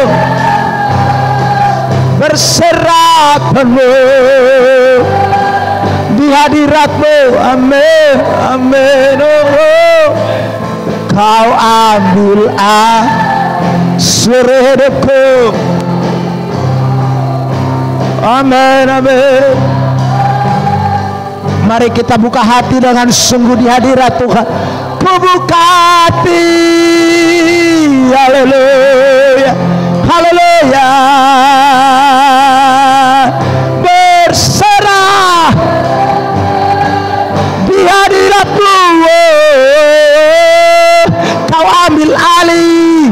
berserah penuh di hadiratmu. Amin, amin. Oh, kau ambil seluruh hidupku. Amin, amin. Mari kita buka hati dengan sungguh di hadirat Tuhan. Ku buka hati. Haleluya, haleluya. Berserah di hadiratmu. Kau ambil alih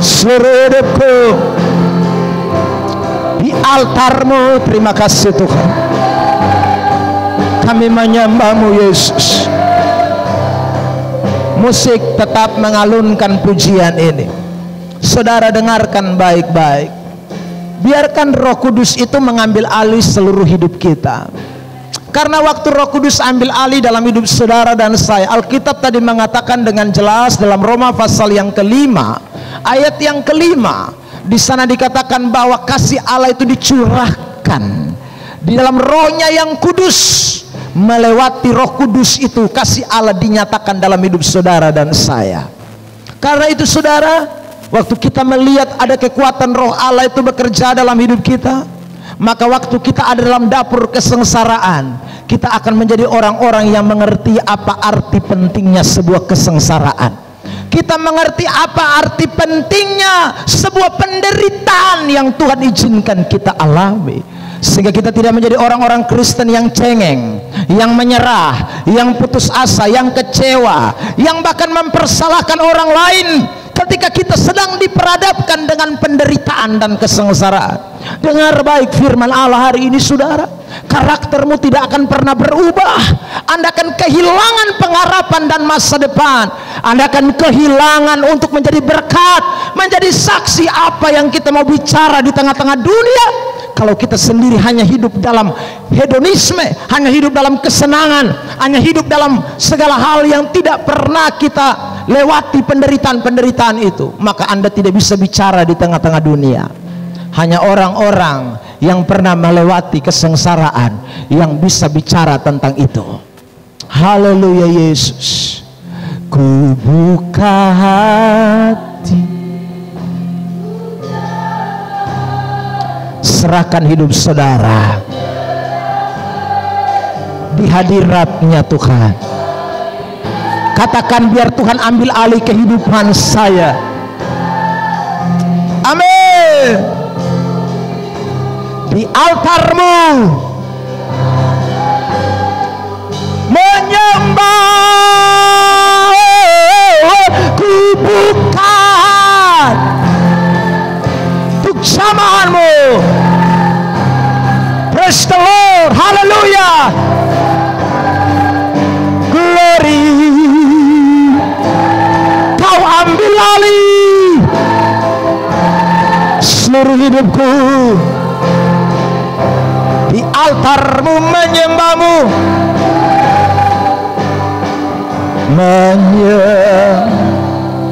seluruh hidupku di altarmu. Terima kasih Tuhan, kami menyembahmu Yesus. Musik tetap mengalunkan pujian ini. Saudara dengarkan baik-baik. Biarkan Roh Kudus itu mengambil alih seluruh hidup kita. Karena waktu Roh Kudus ambil alih dalam hidup saudara dan saya, Alkitab tadi mengatakan dengan jelas dalam Roma pasal yang kelima, ayat yang kelima, di sana dikatakan bahwa kasih Allah itu dicurahkan di dalam Rohnya yang kudus. Melewati Roh Kudus itu kasih Allah dinyatakan dalam hidup saudara dan saya. Karena itu saudara, waktu kita melihat ada kekuatan Roh Allah itu bekerja dalam hidup kita, maka waktu kita ada dalam dapur kesengsaraan, kita akan menjadi orang-orang yang mengerti apa arti pentingnya sebuah kesengsaraan. Kita mengerti apa arti pentingnya sebuah penderitaan yang Tuhan izinkan kita alami, sehingga kita tidak menjadi orang-orang Kristen yang cengeng, yang menyerah, yang putus asa, yang kecewa, yang bahkan mempersalahkan orang lain ketika kita sedang diperhadapkan dengan penderitaan dan kesengsaraan. Dengar baik firman Allah hari ini saudara, karaktermu tidak akan pernah berubah. Anda akan kehilangan pengharapan dan masa depan. Anda akan kehilangan untuk menjadi berkat, menjadi saksi apa yang kita mau bicara di tengah-tengah dunia. Kalau kita sendiri hanya hidup dalam hedonisme, hanya hidup dalam kesenangan, hanya hidup dalam segala hal yang tidak pernah kita lewati penderitaan-penderitaan itu, maka Anda tidak bisa bicara di tengah-tengah dunia. Hanya orang-orang yang pernah melewati kesengsaraan yang bisa bicara tentang itu. Haleluya Yesus. Ku buka hati, serahkan hidup saudara di hadiratnya Tuhan. Katakan, biar Tuhan ambil alih kehidupan saya. Amin. Di altarmu menyembah, ku buka untuk jamahanmu. Praise the Lord, haleluya, glory. Kau ambil alih seluruh hidupku, di altarmu menyembahmu,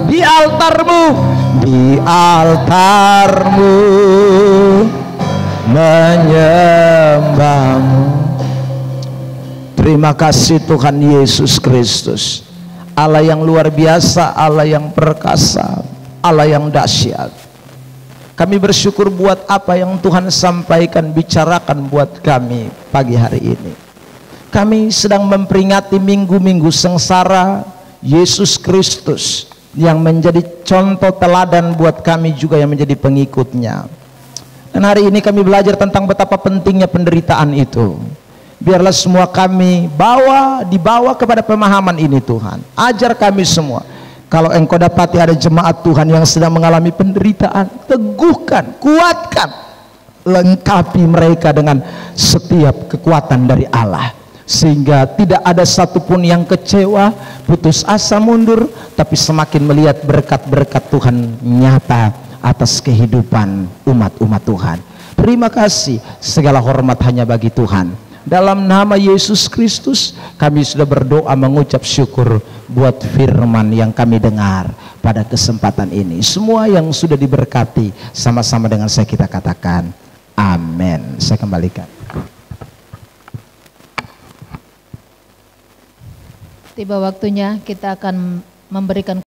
di altarmu, di altarmu menyembahmu. Terima kasih Tuhan Yesus Kristus, Allah yang luar biasa, Allah yang perkasa, Allah yang dahsyat. Kami bersyukur buat apa yang Tuhan sampaikan, bicarakan buat kami pagi hari ini. Kami sedang memperingati minggu-minggu sengsara Yesus Kristus yang menjadi contoh teladan buat kami juga yang menjadi pengikutnya. Dan hari ini kami belajar tentang betapa pentingnya penderitaan itu. Biarlah semua kami dibawa kepada pemahaman ini Tuhan. Ajar kami semua. Kalau Engkau dapati ada jemaat Tuhan yang sedang mengalami penderitaan, teguhkan, kuatkan, lengkapi mereka dengan setiap kekuatan dari Allah, sehingga tidak ada satupun yang kecewa, putus asa, mundur, tapi semakin melihat berkat-berkat Tuhan nyata atas kehidupan umat-umat Tuhan. Terima kasih, segala hormat hanya bagi Tuhan. Dalam nama Yesus Kristus kami sudah berdoa mengucap syukur buat firman yang kami dengar pada kesempatan ini. Semua yang sudah diberkati sama-sama dengan saya kita katakan amin. Saya kembalikan. Tiba waktunya kita akan memberikan